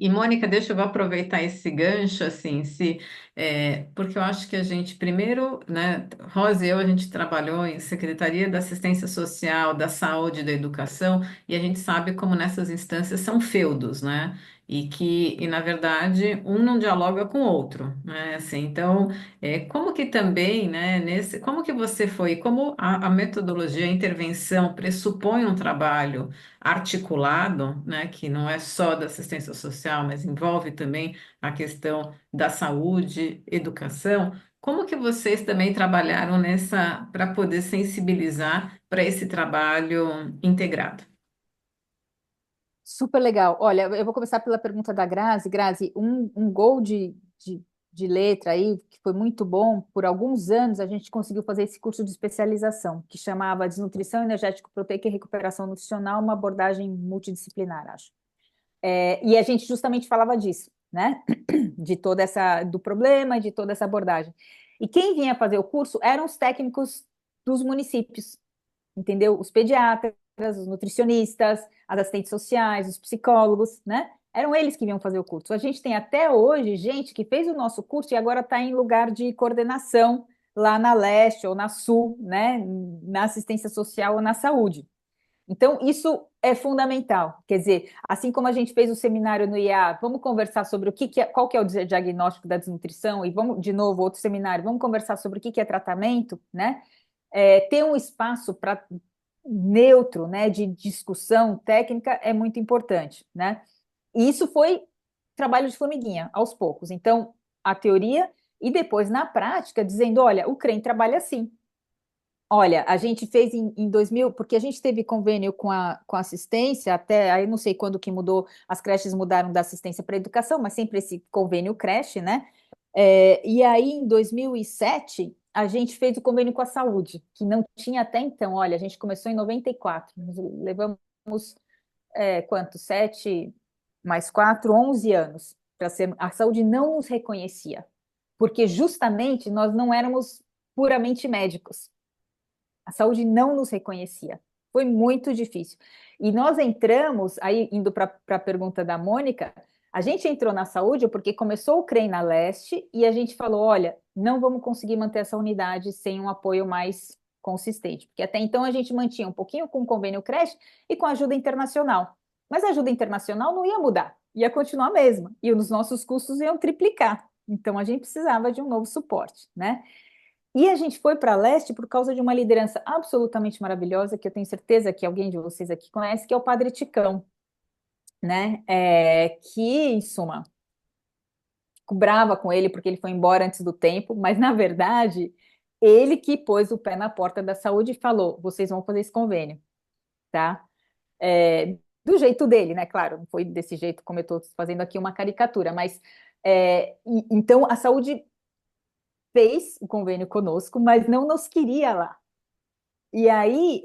Mônica, deixa eu aproveitar esse gancho, assim, porque eu acho que a gente, primeiro, né, Rosa e eu, a gente trabalhou em Secretaria da Assistência Social, da Saúde e da Educação, e a gente sabe como nessas instâncias são feudos, né? E na verdade, um não dialoga com o outro, né? Assim, então, como que também, né, como que você foi, como a metodologia, a intervenção pressupõe um trabalho articulado, né, que não é só da assistência social, mas envolve também a questão da saúde, educação. Como que vocês também trabalharam nessa para poder sensibilizar para esse trabalho integrado? Super legal. Olha, eu vou começar pela pergunta da Grazi. Grazi, um gol de letra aí, que foi muito bom. Por alguns anos, a gente conseguiu fazer esse curso de especialização, que chamava Desnutrição Energético-Proteica e Recuperação Nutricional, uma abordagem multidisciplinar, acho. E a gente justamente falava disso, né? De toda do problema, de toda essa abordagem. E quem vinha fazer o curso eram os técnicos dos municípios, entendeu? Os pediatras, os nutricionistas, as assistentes sociais, os psicólogos, né? Eram eles que vinham fazer o curso. A gente tem até hoje gente que fez o nosso curso e agora está em lugar de coordenação lá na Leste ou na Sul, né? Na assistência social ou na saúde. Então, isso é fundamental. Quer dizer, assim como a gente fez o seminário no IA, vamos conversar sobre qual que é o diagnóstico da desnutrição, e vamos, de novo, outro seminário, vamos conversar sobre o que é tratamento, né? Ter um espaço para neutro, né, de discussão técnica é muito importante, né? E isso foi trabalho de formiguinha, aos poucos. Então, a teoria e depois na prática, dizendo, olha, o CREM trabalha assim. Olha, a gente fez em 2000, porque a gente teve convênio com a assistência, até aí não sei quando que mudou, as creches mudaram da assistência para a educação, mas sempre esse convênio creche, né? E aí, em 2007, a gente fez o convênio com a saúde, que não tinha até então. Olha, a gente começou em 94, nós levamos, quanto? 7 mais 4, 11 anos. A saúde não nos reconhecia, porque justamente nós não éramos puramente médicos. A saúde não nos reconhecia. Foi muito difícil. E nós entramos, aí indo para a pergunta da Mônica, a gente entrou na saúde porque começou o CREM na Leste e a gente falou: olha, não vamos conseguir manter essa unidade sem um apoio mais consistente. Porque até então a gente mantinha um pouquinho com o convênio creche e com ajuda internacional. Mas a ajuda internacional não ia mudar, ia continuar a mesma. E os nossos custos iam triplicar. Então a gente precisava de um novo suporte, né? E a gente foi para leste por causa de uma liderança absolutamente maravilhosa, que eu tenho certeza que alguém de vocês aqui conhece, que é o Padre Ticão, né? Que, em suma, fico brava com ele porque ele foi embora antes do tempo, mas na verdade, ele que pôs o pé na porta da saúde e falou: vocês vão fazer esse convênio, tá? Do jeito dele, né? Claro, não foi desse jeito como eu estou fazendo aqui uma caricatura, mas então a saúde fez o convênio conosco, mas não nos queria lá. E aí,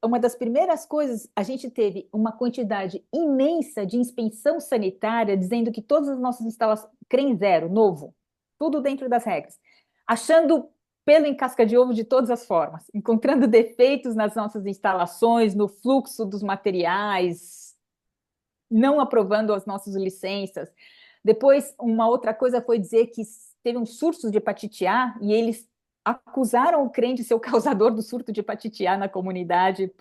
uma das primeiras coisas, a gente teve uma quantidade imensa de inspeção sanitária, dizendo que todas as nossas instalações, CREM zero, novo, tudo dentro das regras, achando pelo em casca de ovo de todas as formas, encontrando defeitos nas nossas instalações, no fluxo dos materiais, não aprovando as nossas licenças. Depois, uma outra coisa foi dizer que teve um surto de hepatite A e eles acusaram o crente de ser o causador do surto de hepatite A na comunidade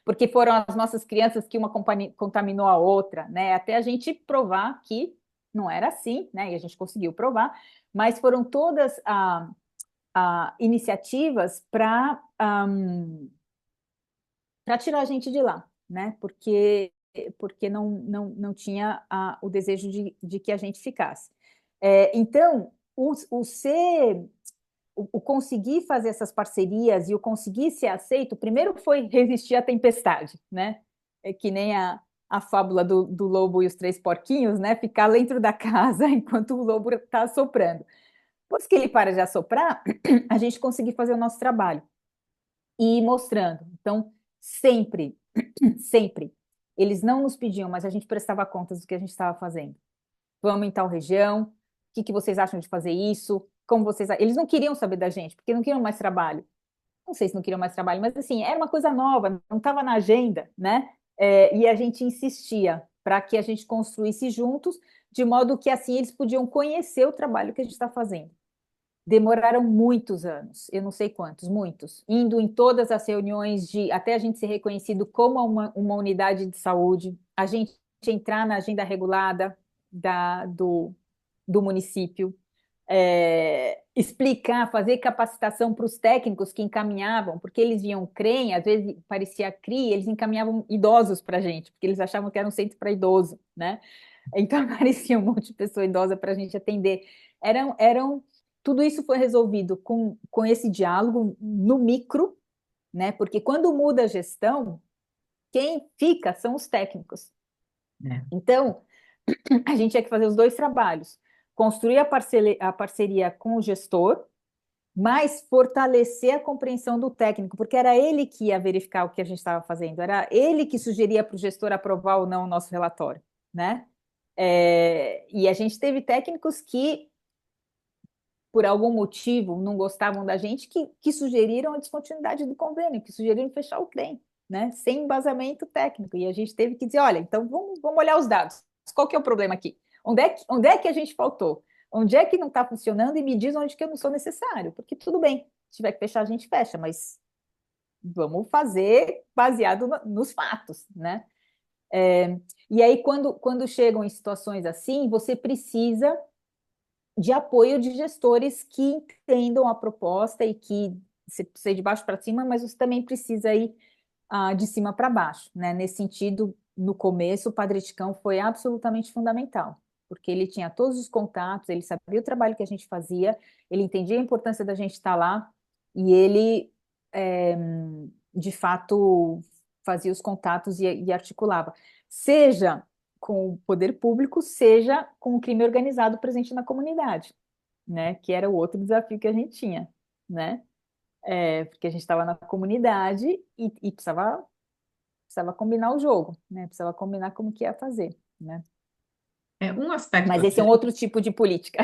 porque foram as nossas crianças que uma contaminou a outra, né? Até a gente provar que não era assim, né? E a gente conseguiu provar, mas foram todas iniciativas para tirar a gente de lá, né? Porque porque não tinha o desejo de que a gente ficasse. Então, o conseguir fazer essas parcerias e o conseguir ser aceito, primeiro foi resistir à tempestade, né? É que nem a fábula do lobo e os três porquinhos, né? Ficar dentro da casa enquanto o lobo está assoprando. Depois que ele para de assoprar, a gente conseguir fazer o nosso trabalho e ir mostrando. Então, sempre, sempre, eles não nos pediam, mas a gente prestava contas do que a gente estava fazendo. Vamos em tal região, o que vocês acham de fazer isso? Como vocês... Eles não queriam saber da gente, porque não queriam mais trabalho. Não sei se não queriam mais trabalho, mas assim, era uma coisa nova, não estava na agenda, né? E a gente insistia para que a gente construísse juntos, de modo que assim eles podiam conhecer o trabalho que a gente está fazendo. Demoraram muitos anos, eu não sei quantos, muitos, indo em todas as reuniões até a gente ser reconhecido como uma unidade de saúde, a gente entrar na agenda regulada do município, explicar, fazer capacitação para os técnicos que encaminhavam, porque eles viam CREM, às vezes parecia CRI, eles encaminhavam idosos para a gente, porque eles achavam que era um centro para idoso, né? Então aparecia um monte de pessoa idosa para a gente atender. Tudo isso foi resolvido com esse diálogo no micro, né? Porque quando muda a gestão, quem fica são os técnicos. É. Então, a gente tinha que fazer os dois trabalhos: construir a parceria com o gestor, mas fortalecer a compreensão do técnico, porque era ele que ia verificar o que a gente estava fazendo, era ele que sugeria para o gestor aprovar ou não o nosso relatório, né? E a gente teve técnicos que, por algum motivo, não gostavam da gente, que sugeriram a descontinuidade do convênio, que sugeriram fechar o CREM, né? Sem embasamento técnico. E a gente teve que dizer, olha, então vamos olhar os dados. Qual que é o problema aqui? Onde é que a gente faltou? Onde é que não está funcionando? E me diz onde que eu não sou necessário. Porque tudo bem, se tiver que fechar, a gente fecha, mas vamos fazer baseado nos fatos, né? E aí, quando chegam em situações assim, você precisa de apoio de gestores que entendam a proposta e que você precisa ir de baixo para cima, mas você também precisa ir de cima para baixo, né? Nesse sentido, no começo, o Padre Ticão foi absolutamente fundamental, porque ele tinha todos os contatos, ele sabia o trabalho que a gente fazia, ele entendia a importância da gente estar lá, e ele, de fato, fazia os contatos e articulava. Seja com o poder público, seja com o crime organizado presente na comunidade, né? Que era o outro desafio que a gente tinha, né? Porque a gente estava na comunidade e precisava combinar o jogo, né? Precisava combinar como que ia fazer, né? Um aspecto Mas esse é um aqui. outro tipo de política.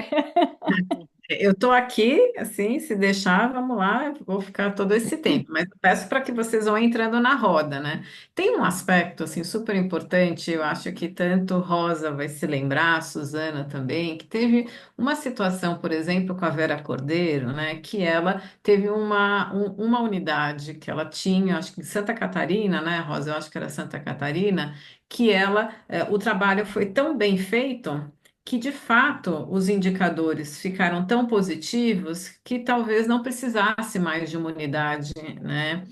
Eu estou aqui, assim, se deixar, vamos lá, eu vou ficar todo esse tempo, mas eu peço para que vocês vão entrando na roda, né? Tem um aspecto, assim, super importante, eu acho que tanto Rosa vai se lembrar, a Suzana também, que teve uma situação, por exemplo, com a Vera Cordeiro, né? Que ela teve uma unidade que ela tinha, acho que em Santa Catarina, né, Rosa? Eu acho que era Santa Catarina, que o trabalho foi tão bem feito que de fato os indicadores ficaram tão positivos que talvez não precisasse mais de uma unidade, né,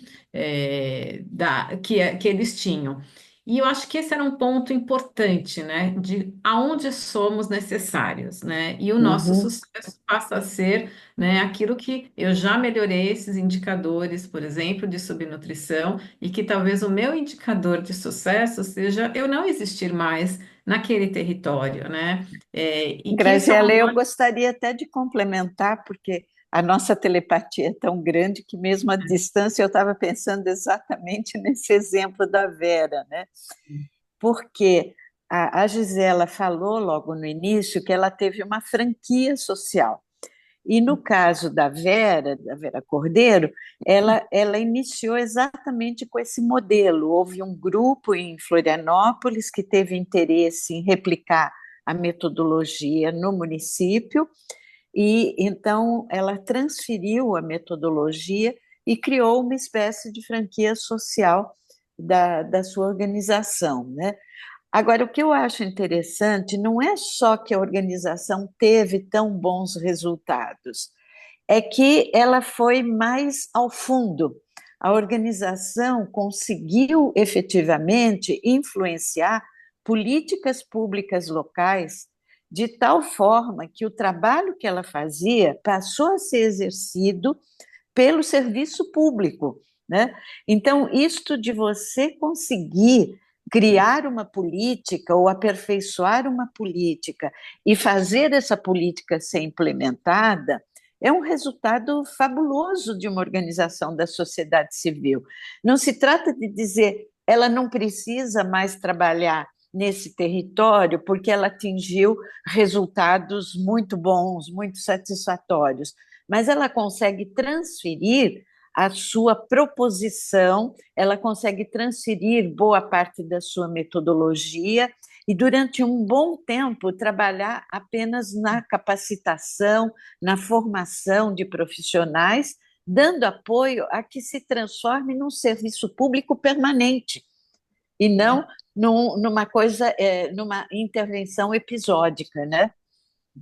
que eles tinham. E eu acho que esse era um ponto importante, né, de aonde somos necessários, né, e o nosso Uhum. sucesso passa a ser, né, aquilo que eu já melhorei esses indicadores, por exemplo, de subnutrição, e que talvez o meu indicador de sucesso seja eu não existir mais naquele território, né? E que isso é Graziela, uma eu boa. gostaria até de complementar, porque a nossa telepatia é tão grande que, mesmo à distância, eu estava pensando exatamente nesse exemplo da Vera, né? Porque a Gisela falou logo no início que ela teve uma franquia social. E no caso da Vera Cordeiro, ela iniciou exatamente com esse modelo. Houve um grupo em Florianópolis que teve interesse em replicar a metodologia no município, e então ela transferiu a metodologia e criou uma espécie de franquia social da sua organização, né? Agora, o que eu acho interessante não é só que a organização teve tão bons resultados, é que ela foi mais ao fundo. a organização conseguiu efetivamente influenciar políticas públicas locais de tal forma que o trabalho que ela fazia passou a ser exercido pelo serviço público, né? Então, isto de você conseguir criar uma política ou aperfeiçoar uma política e fazer essa política ser implementada é um resultado fabuloso de uma organização da sociedade civil. Não se trata de dizer ela não precisa mais trabalhar nesse território porque ela atingiu resultados muito bons, muito satisfatórios, mas ela consegue transferir a sua proposição, ela consegue transferir boa parte da sua metodologia e, durante um bom tempo, trabalhar apenas na capacitação, na formação de profissionais, dando apoio a que se transforme num serviço público permanente e não numa coisa, numa intervenção episódica, né?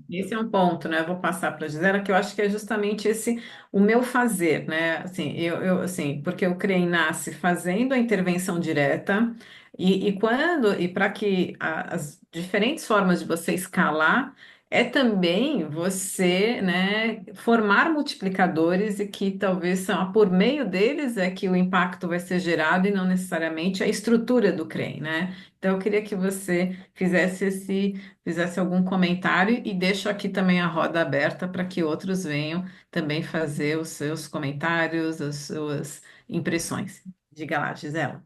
Esse é um ponto, né? Eu vou passar para a Gisela, que eu acho que é justamente esse o meu fazer, né? Assim, assim, porque o CREM nasce fazendo a intervenção direta e quando e para que as diferentes formas de você escalar é também você, né, formar multiplicadores e que talvez são por meio deles é que o impacto vai ser gerado e não necessariamente a estrutura do CREM, né? Então, eu queria que você fizesse algum comentário e deixo aqui também a roda aberta para que outros venham também fazer os seus comentários, as suas impressões. Diga lá, Gisela.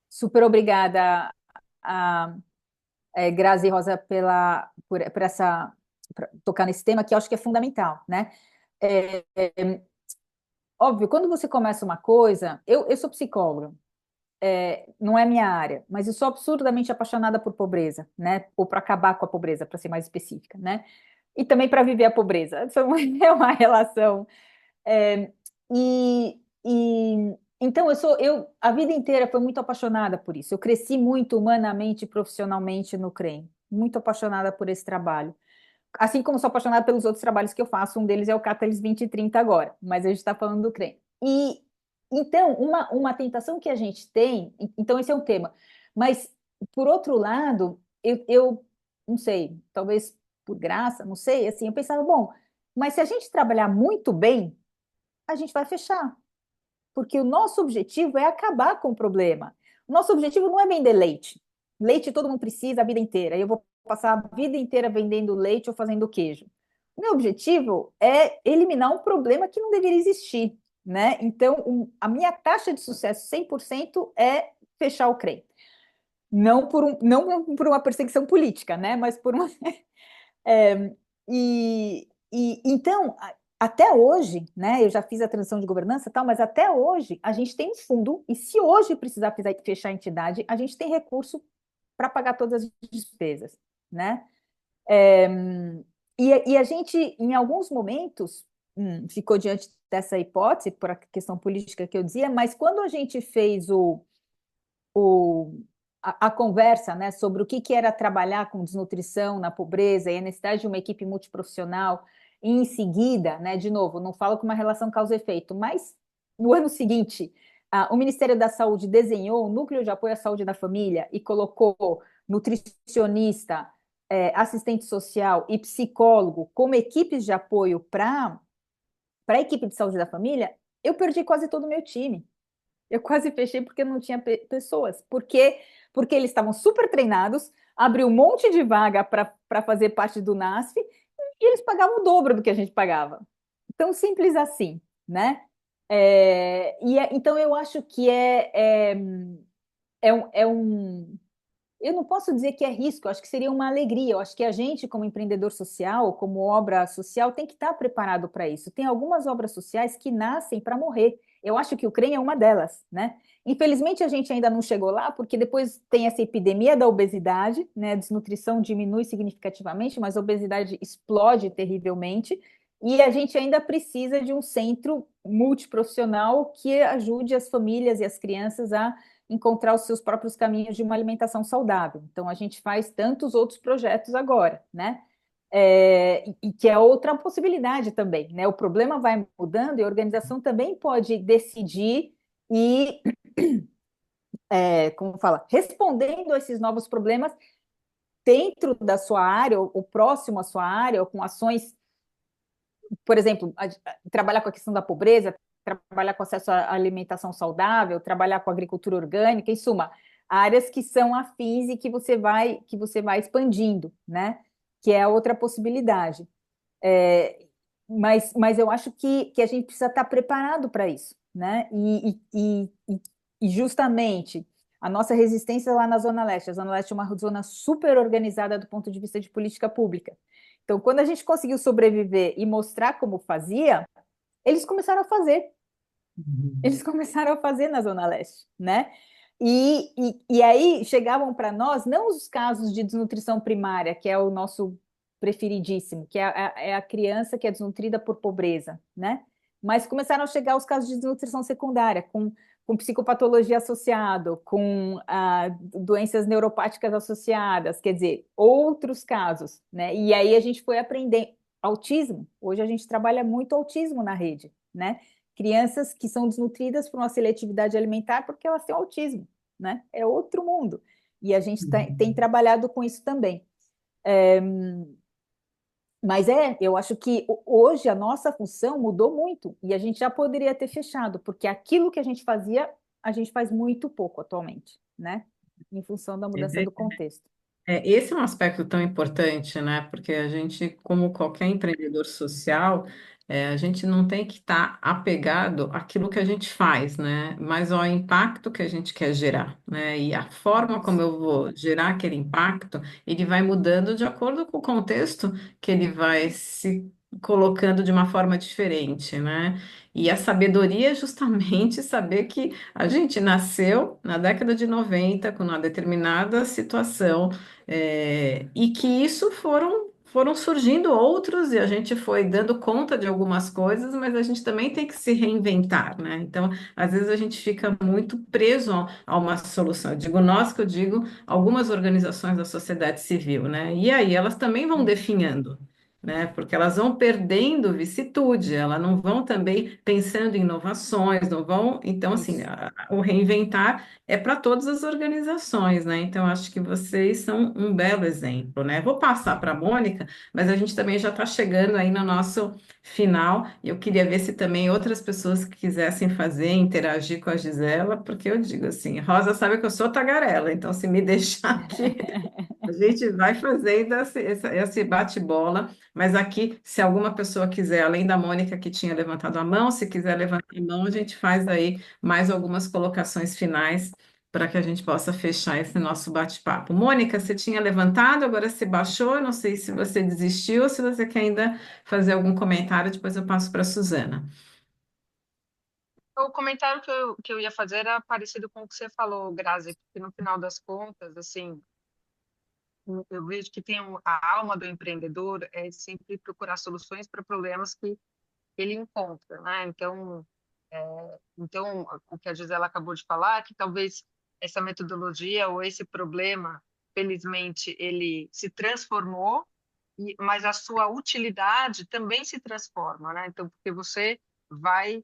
Super obrigada, Grazi e Rosa, por essa tocar nesse tema que eu acho que é fundamental, né? É, óbvio, quando você começa uma coisa, eu sou psicóloga, não é minha área, mas eu sou absurdamente apaixonada por pobreza, né? Ou por acabar com a pobreza, para ser mais específica, né? E também para viver a pobreza. É uma relação. É, então eu a vida inteira fui muito apaixonada por isso. Eu cresci muito humanamente e profissionalmente no CREM, muito apaixonada por esse trabalho. Assim como sou apaixonada pelos outros trabalhos que eu faço, um deles é o Catalyst 2030 agora, mas a gente está falando do CREM. E então, uma tentação que a gente tem, então esse é um tema, mas por outro lado, eu não sei, talvez por graça, não sei, assim, eu pensava, bom, mas se a gente trabalhar muito bem, a gente vai fechar, porque o nosso objetivo é acabar com o problema. O nosso objetivo não é vender leite. Leite todo mundo precisa a vida inteira. Eu vou passar a vida inteira vendendo leite ou fazendo queijo. O meu objetivo é eliminar um problema que não deveria existir, né? Então, a minha taxa de sucesso 100% é fechar o CREM. Não por uma perseguição política, né? Mas por uma é, então, até hoje, né, eu já fiz a transição de governança e tal, mas até hoje a gente tem um fundo, e se hoje precisar fechar a entidade, a gente tem recurso para pagar todas as despesas, né? É, e a gente, em alguns momentos, ficou diante dessa hipótese, por a questão política que eu dizia, mas quando a gente fez o, a conversa, né, sobre o que era trabalhar com desnutrição na pobreza e a necessidade de uma equipe multiprofissional, e em seguida, né, de novo, não falo com uma relação causa-efeito, mas no ano seguinte, o Ministério da Saúde desenhou o Núcleo de Apoio à Saúde da Família e colocou nutricionista, assistente social e psicólogo como equipes de apoio para a equipe de saúde da família, eu perdi quase todo o meu time. Eu quase fechei porque não tinha pessoas. Porque eles estavam super treinados, abriu um monte de vaga para fazer parte do NASF e eles pagavam o dobro do que a gente pagava. Tão simples assim, né? Então eu acho que é um. Eu não posso dizer que é risco, eu acho que seria uma alegria. Eu acho que a gente, como empreendedor social, como obra social, tem que estar preparado para isso. Tem algumas obras sociais que nascem para morrer. Eu acho que o CREM é uma delas, né? Infelizmente, a gente ainda não chegou lá, porque depois tem essa epidemia da obesidade, né? A desnutrição diminui significativamente, mas a obesidade explode terrivelmente. E a gente ainda precisa de um centro multiprofissional que ajude as famílias e as crianças a encontrar os seus próprios caminhos de uma alimentação saudável. Então, a gente faz tantos outros projetos agora, né? E que é outra possibilidade também, né? O problema vai mudando e a organização também pode decidir e, como fala, respondendo a esses novos problemas dentro da sua área, ou próximo à sua área, ou com ações, por exemplo, trabalhar com a questão da pobreza, trabalhar com acesso à alimentação saudável, trabalhar com agricultura orgânica, em suma, áreas que são afins e que você vai expandindo, né? Que é a outra possibilidade. É, mas eu acho que a gente precisa estar preparado para isso, né? E justamente a nossa resistência lá na Zona Leste. A Zona Leste é uma zona super organizada do ponto de vista de política pública. Então, quando a gente conseguiu sobreviver e mostrar como fazia, eles começaram a fazer. Eles começaram a fazer na Zona Leste, né? E aí chegavam para nós não os casos de desnutrição primária, que é o nosso preferidíssimo, que é a criança que é desnutrida por pobreza, né? Mas começaram a chegar os casos de desnutrição secundária, com psicopatologia associado, com doenças neuropáticas associadas, quer dizer, outros casos, né? E aí a gente foi aprender autismo. Hoje a gente trabalha muito autismo na rede, né? Crianças que são desnutridas por uma seletividade alimentar porque elas têm autismo, né? É outro mundo. E a gente tem trabalhado com isso também. Mas eu acho que hoje a nossa função mudou muito e a gente já poderia ter fechado, porque aquilo que a gente fazia, a gente faz muito pouco atualmente, né? Em função da mudança do contexto. Esse é um aspecto tão importante, né? Porque a gente, como qualquer empreendedor social, a gente não tem que estar apegado àquilo que a gente faz, né? Mas ao impacto que a gente quer gerar, né? E a forma como eu vou gerar aquele impacto, ele vai mudando de acordo com o contexto que ele vai se colocando de uma forma diferente, né? E a sabedoria é justamente saber que a gente nasceu na década de 90 com uma determinada situação e que isso foram surgindo outros e a gente foi dando conta de algumas coisas, mas a gente também tem que se reinventar, né? Então, às vezes a gente fica muito preso a uma solução. Eu digo nós, que eu digo algumas organizações da sociedade civil, né? E aí elas também vão definhando. Né? Porque elas vão perdendo vicissitude, elas não vão também pensando em inovações, não vão. Então, assim, Isso. o reinventar é para todas as organizações, né? Então, acho que vocês são um belo exemplo, né? Vou passar para a Mônica, mas a gente também já está chegando aí no nosso final, e eu queria ver se também outras pessoas que quisessem fazer, interagir com a Gisela, porque eu digo assim, Rosa sabe que eu sou tagarela, então se me deixar aqui, a gente vai fazendo esse bate-bola, mas aqui, se alguma pessoa quiser, além da Mônica que tinha levantado a mão, se quiser levantar a mão, a gente faz aí mais algumas colocações finais para que a gente possa fechar esse nosso bate-papo. Mônica, você tinha levantado, agora você baixou, eu não sei se você desistiu ou se você quer ainda fazer algum comentário, depois eu passo para a Suzana. O comentário que eu ia fazer era parecido com o que você falou, Grazi, porque no final das contas, assim, eu vejo que a alma do empreendedor é sempre procurar soluções para problemas que ele encontra, né? Então, o que a Gisela acabou de falar, que talvez essa metodologia ou esse problema, felizmente, ele se transformou, mas a sua utilidade também se transforma, né? Então, porque você vai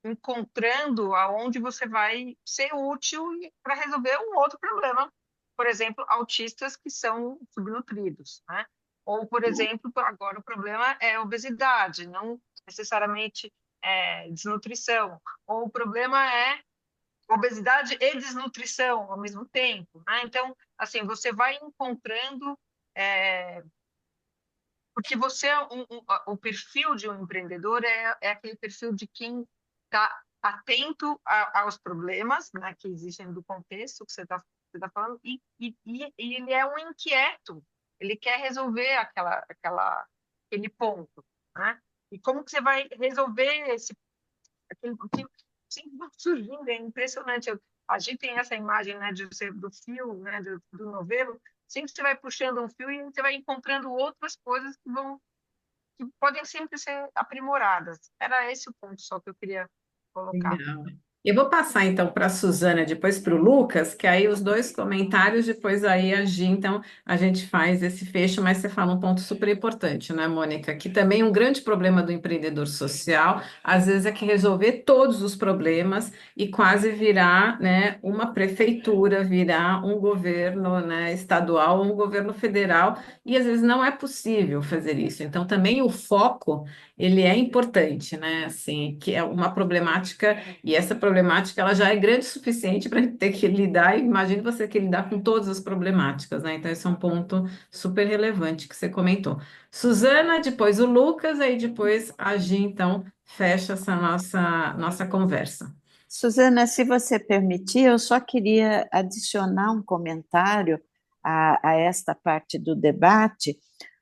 encontrando aonde você vai ser útil para resolver um outro problema. Por exemplo, autistas que são subnutridos, né? Ou, por exemplo, agora o problema é a obesidade, não necessariamente desnutrição. Ou o problema é obesidade e desnutrição ao mesmo tempo, né? Então, assim, você vai encontrando porque o perfil de um empreendedor é aquele perfil de quem está atento aos problemas, né, que existem do contexto que você tá falando, e ele é um inquieto, ele quer resolver aquele ponto, né? E como que você vai resolver aquele que sempre vai surgindo, é impressionante. A gente tem essa imagem, né, do fio, né, do novelo, sempre você vai puxando um fio e você vai encontrando outras coisas que podem sempre ser aprimoradas. Era esse o ponto só que eu queria colocar. Legal. Eu vou passar então para a Suzana, depois para o Lucas, que aí os dois comentários, depois aí a Gi, então a gente faz esse fecho, mas você fala um ponto super importante, né, Mônica? Que também um grande problema do empreendedor social, às vezes, é que resolver todos os problemas e quase virar, né, uma prefeitura, virar um governo, né, estadual, um governo federal, e às vezes não é possível fazer isso. Então também o foco, ele é importante, né? Assim, que é uma problemática e essa problemática ela já é grande o suficiente para a gente ter que lidar, e imagine você ter que lidar com todas as problemáticas, né? Então, esse é um ponto super relevante que você comentou. Suzana, depois o Lucas, aí depois a Gi, então, fecha essa nossa conversa. Suzana, se você permitir, eu só queria adicionar um comentário a esta parte do debate.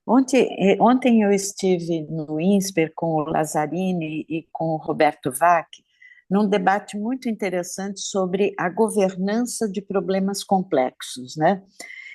Ontem eu estive no INSPER com o Lazzarini e com o Roberto Vac, num debate muito interessante sobre a governança de problemas complexos, né?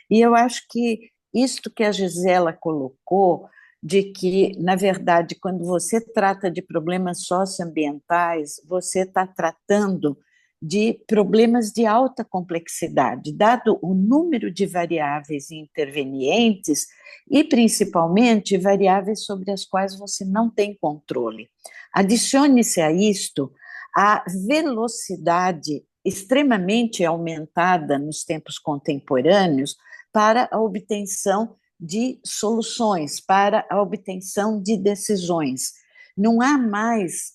E eu acho que isto que a Gisela colocou, de que, na verdade, quando você trata de problemas socioambientais, você está tratando de problemas de alta complexidade, dado o número de variáveis intervenientes e, principalmente, variáveis sobre as quais você não tem controle. Adicione-se a isto a velocidade extremamente aumentada nos tempos contemporâneos para a obtenção de soluções, para a obtenção de decisões. Não há mais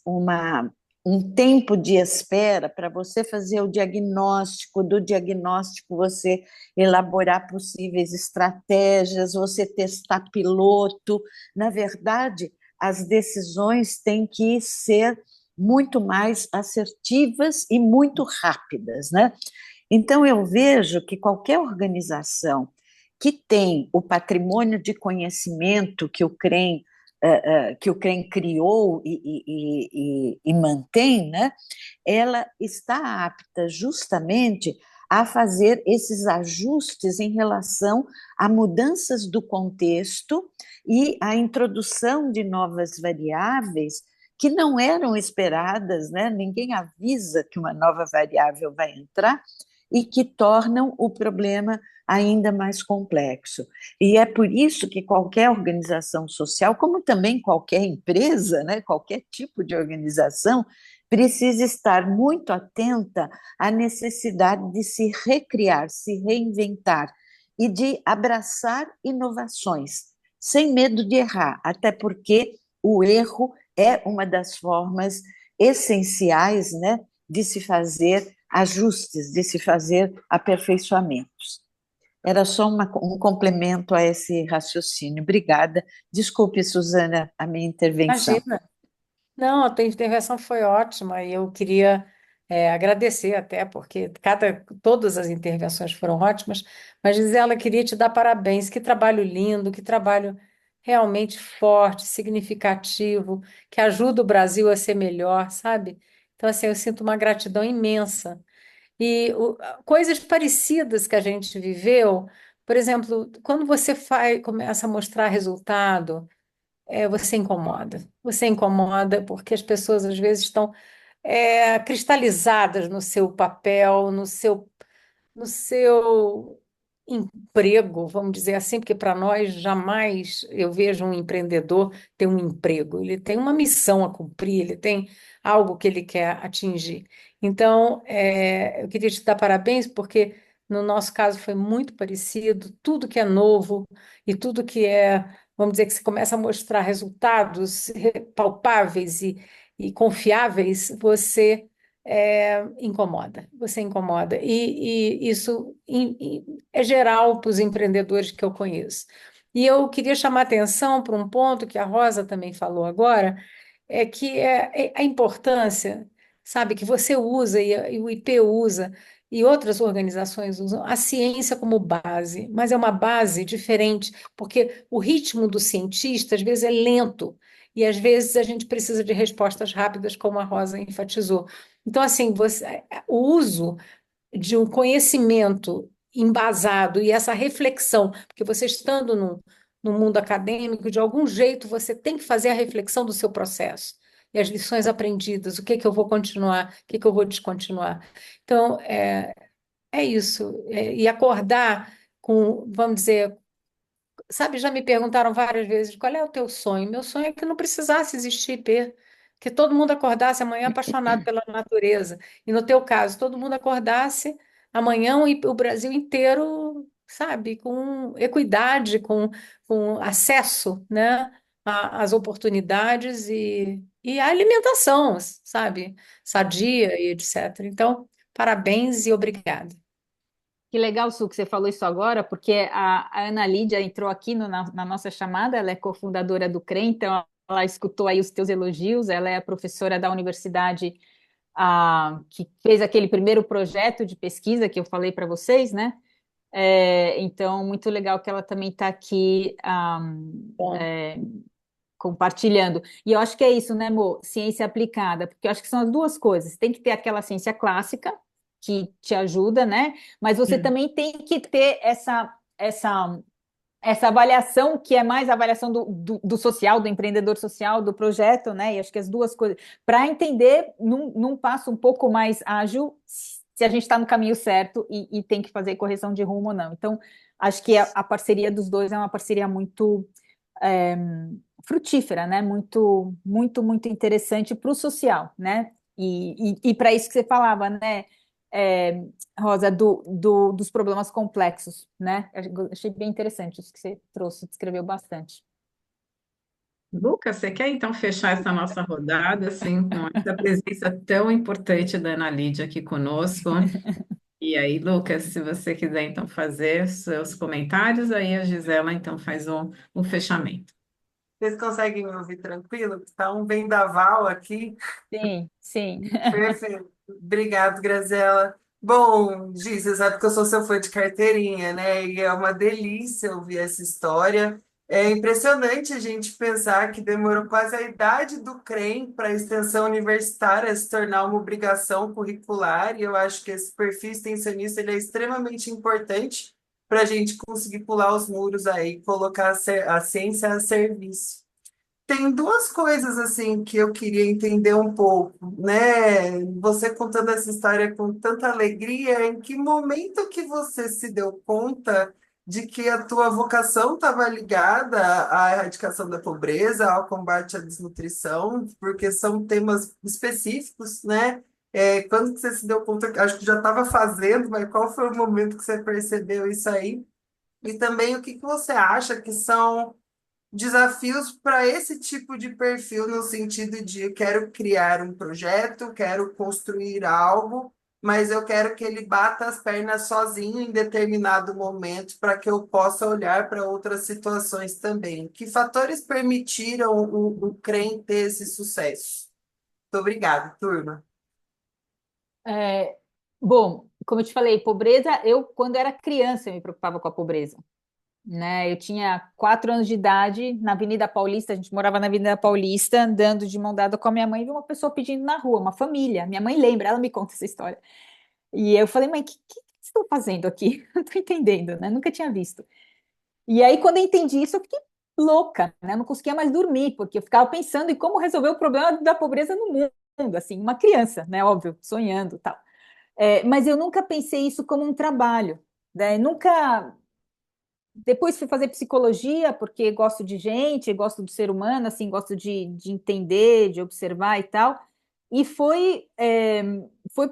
um tempo de espera para você fazer o diagnóstico, do diagnóstico você elaborar possíveis estratégias, você testar piloto. Na verdade, as decisões têm que ser muito mais assertivas e muito rápidas, né? Então, eu vejo que qualquer organização que tem o patrimônio de conhecimento que o CREM criou e mantém, né, ela está apta justamente a fazer esses ajustes em relação a mudanças do contexto e a introdução de novas variáveis que não eram esperadas, né? Ninguém avisa que uma nova variável vai entrar, e que tornam o problema ainda mais complexo. E é por isso que qualquer organização social, como também qualquer empresa, né, qualquer tipo de organização, precisa estar muito atenta à necessidade de se recriar, se reinventar e de abraçar inovações, sem medo de errar, até porque o erro é uma das formas essenciais, né, de se fazer ajustes, de se fazer aperfeiçoamentos. Era só um complemento a esse raciocínio. Obrigada. Desculpe, Suzana, a minha intervenção. Imagina. Não, a tua intervenção foi ótima e eu queria agradecer até, porque todas as intervenções foram ótimas, mas Gisela, queria te dar parabéns. Que trabalho lindo, que trabalho realmente forte, significativo, que ajuda o Brasil a ser melhor, sabe? Então, assim, eu sinto uma gratidão imensa. E coisas parecidas que a gente viveu, por exemplo, quando você começa a mostrar resultado, você incomoda. Você incomoda porque as pessoas às vezes estão cristalizadas no seu papel, no seu emprego, vamos dizer assim, porque para nós jamais eu vejo um empreendedor ter um emprego. Ele tem uma missão a cumprir, ele tem algo que ele quer atingir. Então, eu queria te dar parabéns porque no nosso caso foi muito parecido. Tudo que é novo e tudo que vamos dizer, que se começa a mostrar resultados palpáveis e confiáveis, você incomoda. E isso é geral para os empreendedores que eu conheço. E eu queria chamar atenção para um ponto que a Rosa também falou agora, que é a importância, sabe, que você usa e o IP usa e outras organizações usam a ciência como base, mas é uma base diferente, porque o ritmo do cientista às vezes é lento e às vezes a gente precisa de respostas rápidas, como a Rosa enfatizou. Então, assim, o uso de um conhecimento embasado e essa reflexão, porque você estando no mundo acadêmico, de algum jeito você tem que fazer a reflexão do seu processo. e as lições aprendidas, o que que eu vou continuar, o que que eu vou descontinuar. Então, é isso. E acordar com, vamos dizer, sabe, já me perguntaram várias vezes qual é o teu sonho? Meu sonho é que não precisasse existir IP, que todo mundo acordasse amanhã apaixonado pela natureza. E no teu caso, todo mundo acordasse amanhã e o Brasil inteiro, sabe, com equidade, com acesso, né, às oportunidades e à alimentação, sabe, sadia e etc. Então, parabéns e obrigada. Que legal, Su, que você falou isso agora, porque a Ana Lídia entrou aqui na nossa chamada, ela é cofundadora do CREM, então ela escutou aí os teus elogios, ela é a professora da universidade que fez aquele primeiro projeto de pesquisa que eu falei para vocês, né? Então, muito legal que ela também está aqui Bom. compartilhando. E eu acho que é isso, né, Mo? Ciência aplicada, porque eu acho que são as duas coisas. Tem que ter aquela ciência clássica, que te ajuda, né? Mas você também tem que ter essa avaliação que é mais a avaliação do social, do empreendedor social, do projeto, né? E acho que as duas coisas, para entender num passo um pouco mais ágil, se a gente está no caminho certo e tem que fazer correção de rumo ou não. Então, acho que a parceria dos dois é uma parceria muito é, frutífera, né? Muito, muito, muito interessante para o social, né? E para isso que você falava, né? É, Rosa, dos problemas complexos, né? Eu achei bem interessante isso que você trouxe, descreveu bastante. Lucas, você quer então fechar essa nossa rodada assim com essa presença tão importante da Ana Lídia aqui conosco? E aí, Lucas, se você quiser então fazer seus comentários, aí a Gisela então faz um fechamento. Vocês conseguem me ouvir tranquilo? Está um vendaval aqui. Sim, sim. Perfeito. Obrigado, Graziela. Bom, Gi, você sabe que eu sou seu fã de carteirinha, né? E é uma delícia ouvir essa história. É impressionante a gente pensar que demorou quase a idade do CREM para a extensão universitária se tornar uma obrigação curricular, e eu acho que esse perfil extensionista ele é extremamente importante para a gente conseguir pular os muros aí, e colocar a ciência a serviço. Tem duas coisas assim que eu queria entender um pouco, né? Você contando essa história com tanta alegria, em que momento que você se deu conta de que a tua vocação estava ligada à erradicação da pobreza, ao combate à desnutrição, porque são temas específicos, né? Quando que você se deu conta? Acho que já estava fazendo, mas qual foi o momento que você percebeu isso aí? E também o que que você acha que são desafios para esse tipo de perfil, no sentido de eu quero criar um projeto, quero construir algo, mas eu quero que ele bata as pernas sozinho em determinado momento para que eu possa olhar para outras situações também. Que fatores permitiram o CREM ter esse sucesso? Muito obrigada, turma. É, bom, como eu te falei, pobreza, eu, quando era criança, eu me preocupava com a pobreza, né? Eu tinha 4 anos de idade, na Avenida Paulista, a gente morava na Avenida Paulista, andando de mão dada com a minha mãe, e vi uma pessoa pedindo na rua, uma família. Minha mãe lembra, ela me conta essa história. E eu falei, mãe, o que vocês estão fazendo aqui? Não estou entendendo, né? Nunca tinha visto. E aí, quando eu entendi isso, eu fiquei louca, né? Eu não conseguia mais dormir, porque eu ficava pensando em como resolver o problema da pobreza no mundo, assim, uma criança, né? Óbvio, sonhando, tal. Mas eu nunca pensei isso como um trabalho, né? Nunca. Depois fui fazer psicologia, porque gosto de gente, gosto do ser humano, assim, gosto de entender, de observar e tal. E foi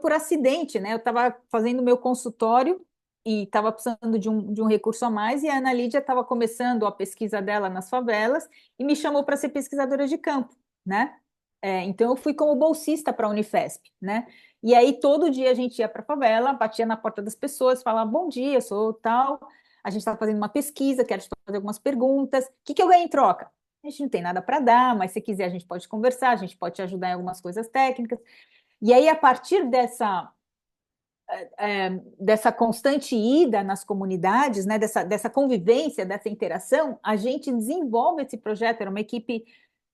por acidente, né? Eu estava fazendo meu consultório e estava precisando de um recurso a mais, e a Ana Lídia estava começando a pesquisa dela nas favelas e me chamou para ser pesquisadora de campo, né? Então eu fui como bolsista para a Unifesp, né? E aí todo dia a gente ia para a favela, batia na porta das pessoas, falava bom dia, eu sou tal, a gente está fazendo uma pesquisa, quero te fazer algumas perguntas. O que que eu ganho em troca? A gente não tem nada para dar, mas se quiser a gente pode conversar, a gente pode te ajudar em algumas coisas técnicas. E aí, a partir dessa constante ida nas comunidades, né, dessa convivência, dessa interação, a gente desenvolve esse projeto. Era uma equipe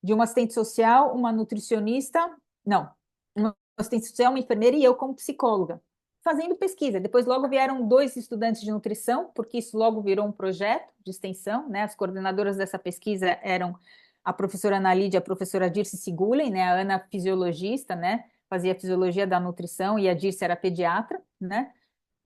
de uma assistente social, uma nutricionista, não, uma assistente social, uma enfermeira e eu como psicóloga, fazendo pesquisa. Depois logo vieram 2 estudantes de nutrição, porque isso logo virou um projeto de extensão, né? As coordenadoras dessa pesquisa eram a professora Ana Lídia, a professora Dirce Sigulen, né? A Ana fisiologista, né? Fazia fisiologia da nutrição e a Dirce era pediatra, né?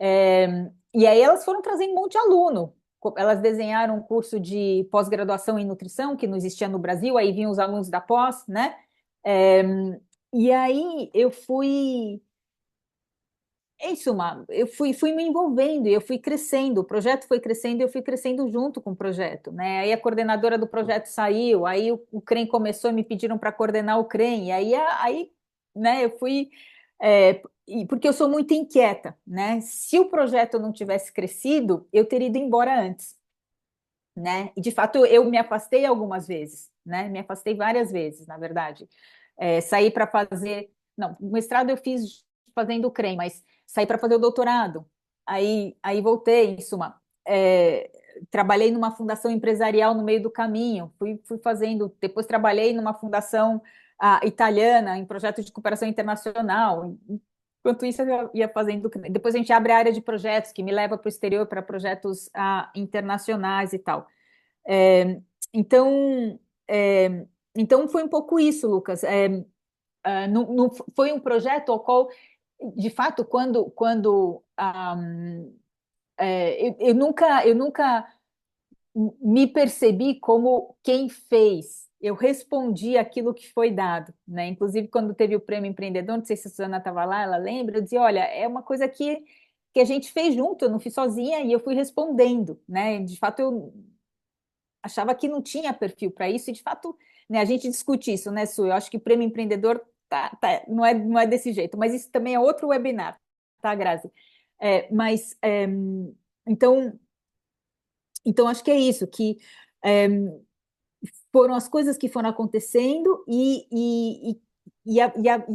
E aí elas foram trazendo um monte de aluno. Elas desenharam um curso de pós-graduação em nutrição, que não existia no Brasil, aí vinham os alunos da pós, né? É, e aí eu fui, em suma, fui me envolvendo e eu fui crescendo, o projeto foi crescendo e eu fui crescendo junto com o projeto, né? Aí a coordenadora do projeto saiu, aí o CREM começou e me pediram para coordenar o CREM, e aí, né, eu fui, porque eu sou muito inquieta, né? Se o projeto não tivesse crescido, eu teria ido embora antes, né? E de fato eu me afastei algumas vezes, né? Me afastei várias vezes, na verdade. Saí para fazer, não, o mestrado eu fiz fazendo o CREM, mas saí para fazer o doutorado. Aí voltei, em suma. Trabalhei numa fundação empresarial no meio do caminho, fui fazendo, depois trabalhei numa fundação italiana em projeto de cooperação internacional. Enquanto isso, eu ia fazendo. Depois a gente abre a área de projetos, que me leva para o exterior para projetos internacionais e tal. É, então, é, então, foi um pouco isso, Lucas. Não foi um projeto ao qual, de fato, eu nunca me percebi como quem fez. Eu respondi aquilo que foi dado, né? Inclusive, quando teve o Prêmio Empreendedor, não sei se a Suzana estava lá, ela lembra, eu dizia, olha, é uma coisa que a gente fez junto, eu não fiz sozinha, e eu fui respondendo, né? De fato, eu achava que não tinha perfil para isso, e de fato, né, a gente discute isso, né, Su? Eu acho que o Prêmio Empreendedor não é desse jeito, mas isso também é outro webinar, tá, Grazi? Mas, então, então, acho que é isso, que é, foram as coisas que foram acontecendo e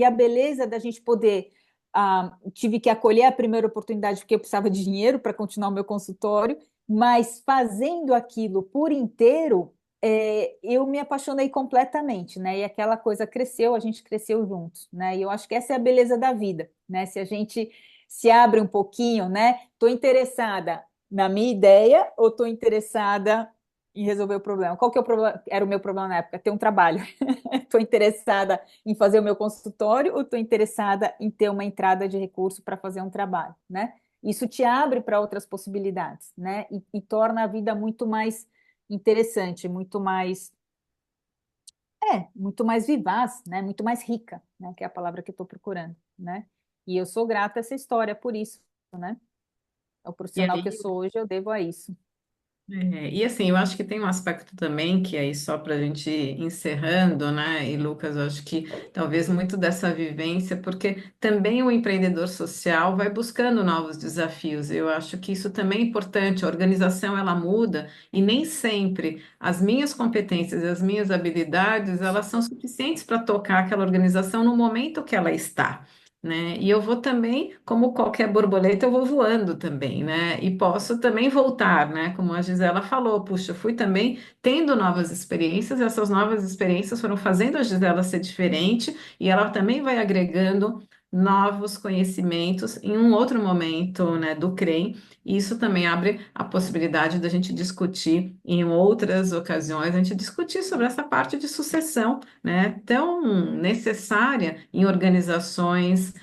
a beleza da gente poder. Tive que acolher a primeira oportunidade porque eu precisava de dinheiro para continuar o meu consultório, mas fazendo aquilo por inteiro, eu me apaixonei completamente, né? E aquela coisa cresceu, a gente cresceu juntos, né? E eu acho que essa é a beleza da vida, né? Se a gente se abre um pouquinho, né? Estou interessada na minha ideia ou estou interessada em resolver o problema? Qual que é o problema? Era o meu problema na época? Ter um trabalho. Estou interessada em fazer o meu consultório ou estou interessada em ter uma entrada de recurso para fazer um trabalho, né? Isso te abre para outras possibilidades, né? E torna a vida muito mais interessante, muito mais vivaz, né? Muito mais rica, né? Que é a palavra que eu estou procurando, né? E eu sou grata a essa história por isso, né? O E profissional que eu aí, sou hoje, eu devo a isso. e assim, eu acho que tem um aspecto também que aí só para a gente ir encerrando, né? E Lucas, eu acho que talvez muito dessa vivência, porque também o empreendedor social vai buscando novos desafios. Eu acho que isso também é importante. A organização ela muda e nem sempre as minhas competências e as minhas habilidades elas são suficientes para tocar aquela organização no momento que ela está. Né? E eu vou também, como qualquer borboleta, eu vou voando também, né? E posso também voltar, né? Como a Gisela falou, puxa, fui também tendo novas experiências, e essas novas experiências foram fazendo a Gisela ser diferente, e ela também vai agregando novos conhecimentos em um outro momento, né, do CREM, e isso também abre a possibilidade da gente discutir em outras ocasiões, a gente discutir sobre essa parte de sucessão, né, tão necessária em organizações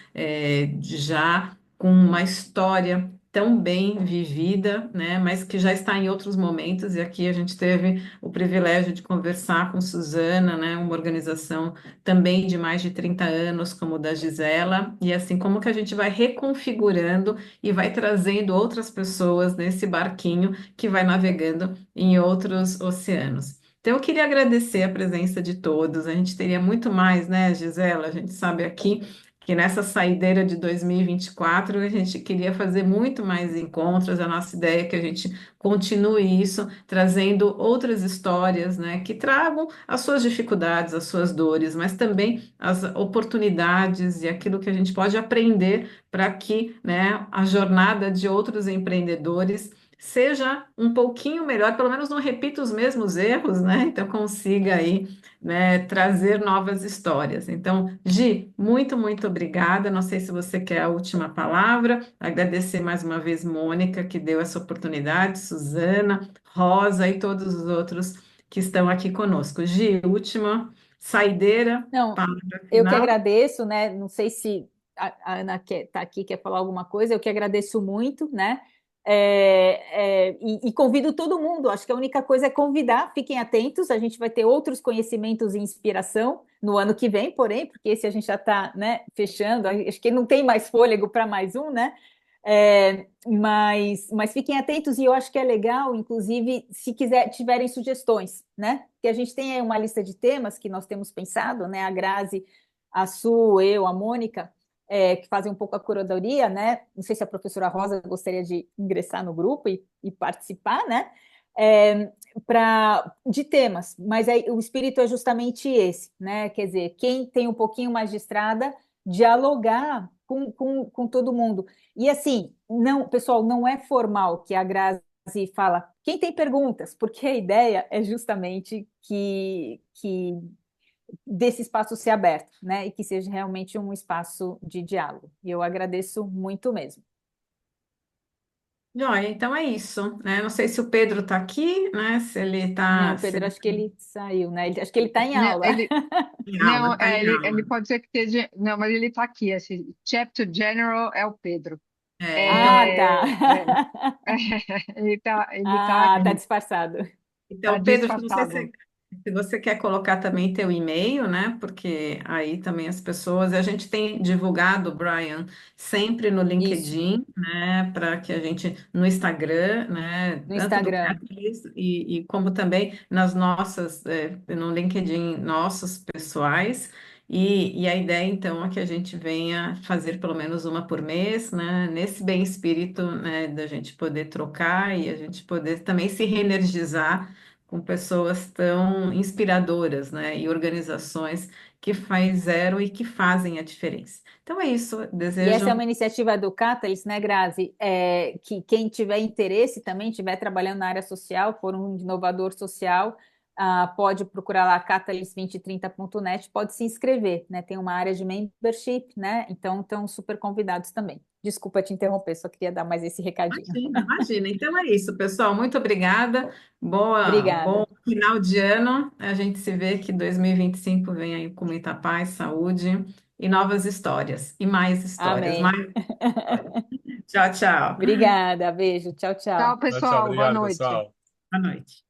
já com uma história tão bem vivida, né, mas que já está em outros momentos, e aqui a gente teve o privilégio de conversar com Suzana, né, uma organização também de mais de 30 anos, como o da Gisela, e assim, como que a gente vai reconfigurando e vai trazendo outras pessoas nesse barquinho que vai navegando em outros oceanos. Então, eu queria agradecer a presença de todos. A gente teria muito mais, né, Gisela? A gente sabe aqui que nessa saideira de 2024 a gente queria fazer muito mais encontros. A nossa ideia é que a gente continue isso, trazendo outras histórias, né, que tragam as suas dificuldades, as suas dores, mas também as oportunidades e aquilo que a gente pode aprender para que, né, a jornada de outros empreendedores seja um pouquinho melhor, pelo menos não repita os mesmos erros, né? Então consiga aí, né, trazer novas histórias. Então, Gi, muito, muito obrigada. Não sei se você quer a última palavra. Agradecer mais uma vez Mônica, que deu essa oportunidade, Suzana, Rosa e todos os outros que estão aqui conosco. Gi, última saideira, Não, palavra eu que final. agradeço, né? Não sei se a Ana está aqui, quer falar alguma coisa, eu que agradeço muito, né? E convido todo mundo, acho que a única coisa é convidar, fiquem atentos, a gente vai ter outros conhecimentos e inspiração no ano que vem, porém, porque esse a gente já está, né, fechando, acho que não tem mais fôlego para mais um, né? Mas fiquem atentos e eu acho que é legal, inclusive, se tiverem sugestões, né? Que a gente tem aí uma lista de temas que nós temos pensado, né? A Grazi, a Su, eu, a Mônica, que fazem um pouco a curadoria, né? Não sei se a professora Rosa gostaria de ingressar no grupo e participar, né? De temas, mas aí, o espírito é justamente esse, né? Quer dizer, quem tem um pouquinho mais de estrada, dialogar com todo mundo. E assim, não, pessoal, não é formal que a Grazi fala, quem tem perguntas, porque a ideia é justamente que desse espaço ser aberto, né? E que seja realmente um espaço de diálogo. E eu agradeço muito mesmo. Joia, então é isso, né? Não sei se o Pedro está aqui, né? Se ele Não, está se Pedro, ele acho que ele saiu, né? Acho que ele está em Não, aula. ele, está em aula, não, está em ele aula. pode ser que esteja. Não, mas ele está aqui. Esse Chapter General é o Pedro. Então, Ah, tá. É, ele tá Ah, tá aqui, disfarçado. tá então, Pedro, não sei disfarçado. se você quer colocar também teu e-mail, né? Porque aí também as pessoas, a gente tem divulgado, Brian, sempre no Isso, LinkedIn, né? Para que a gente, no Instagram, né? no Tanto do Instagram. Catalyst e como também nas nossas, no LinkedIn, nossos pessoais. E a ideia, então, é que a gente venha fazer pelo menos uma por mês, né? Nesse bem espírito, né? Da gente poder trocar e a gente poder também se reenergizar com pessoas tão inspiradoras, né? E organizações que fizeram e que fazem a diferença. Então é isso. E essa é Desejo. uma iniciativa do Catalyst, né, Grazi? Que quem tiver interesse também, estiver trabalhando na área social, for um inovador social, pode procurar lá catalyst2030.net, pode se inscrever, né? Tem uma área de membership, né? Então, estão super convidados também. Desculpa te interromper, só queria dar mais esse recadinho. Imagina, imagina. Então é isso, pessoal. Muito obrigada. Bom Obrigada. final de ano. A gente se vê que 2025 vem aí com muita paz, saúde e novas histórias. E mais histórias, Amém. mais histórias. Tchau, tchau. Obrigada, beijo, tchau, Tchau, tchau. Tchau, tchau. pessoal. Boa Obrigado, noite. pessoal. Boa noite.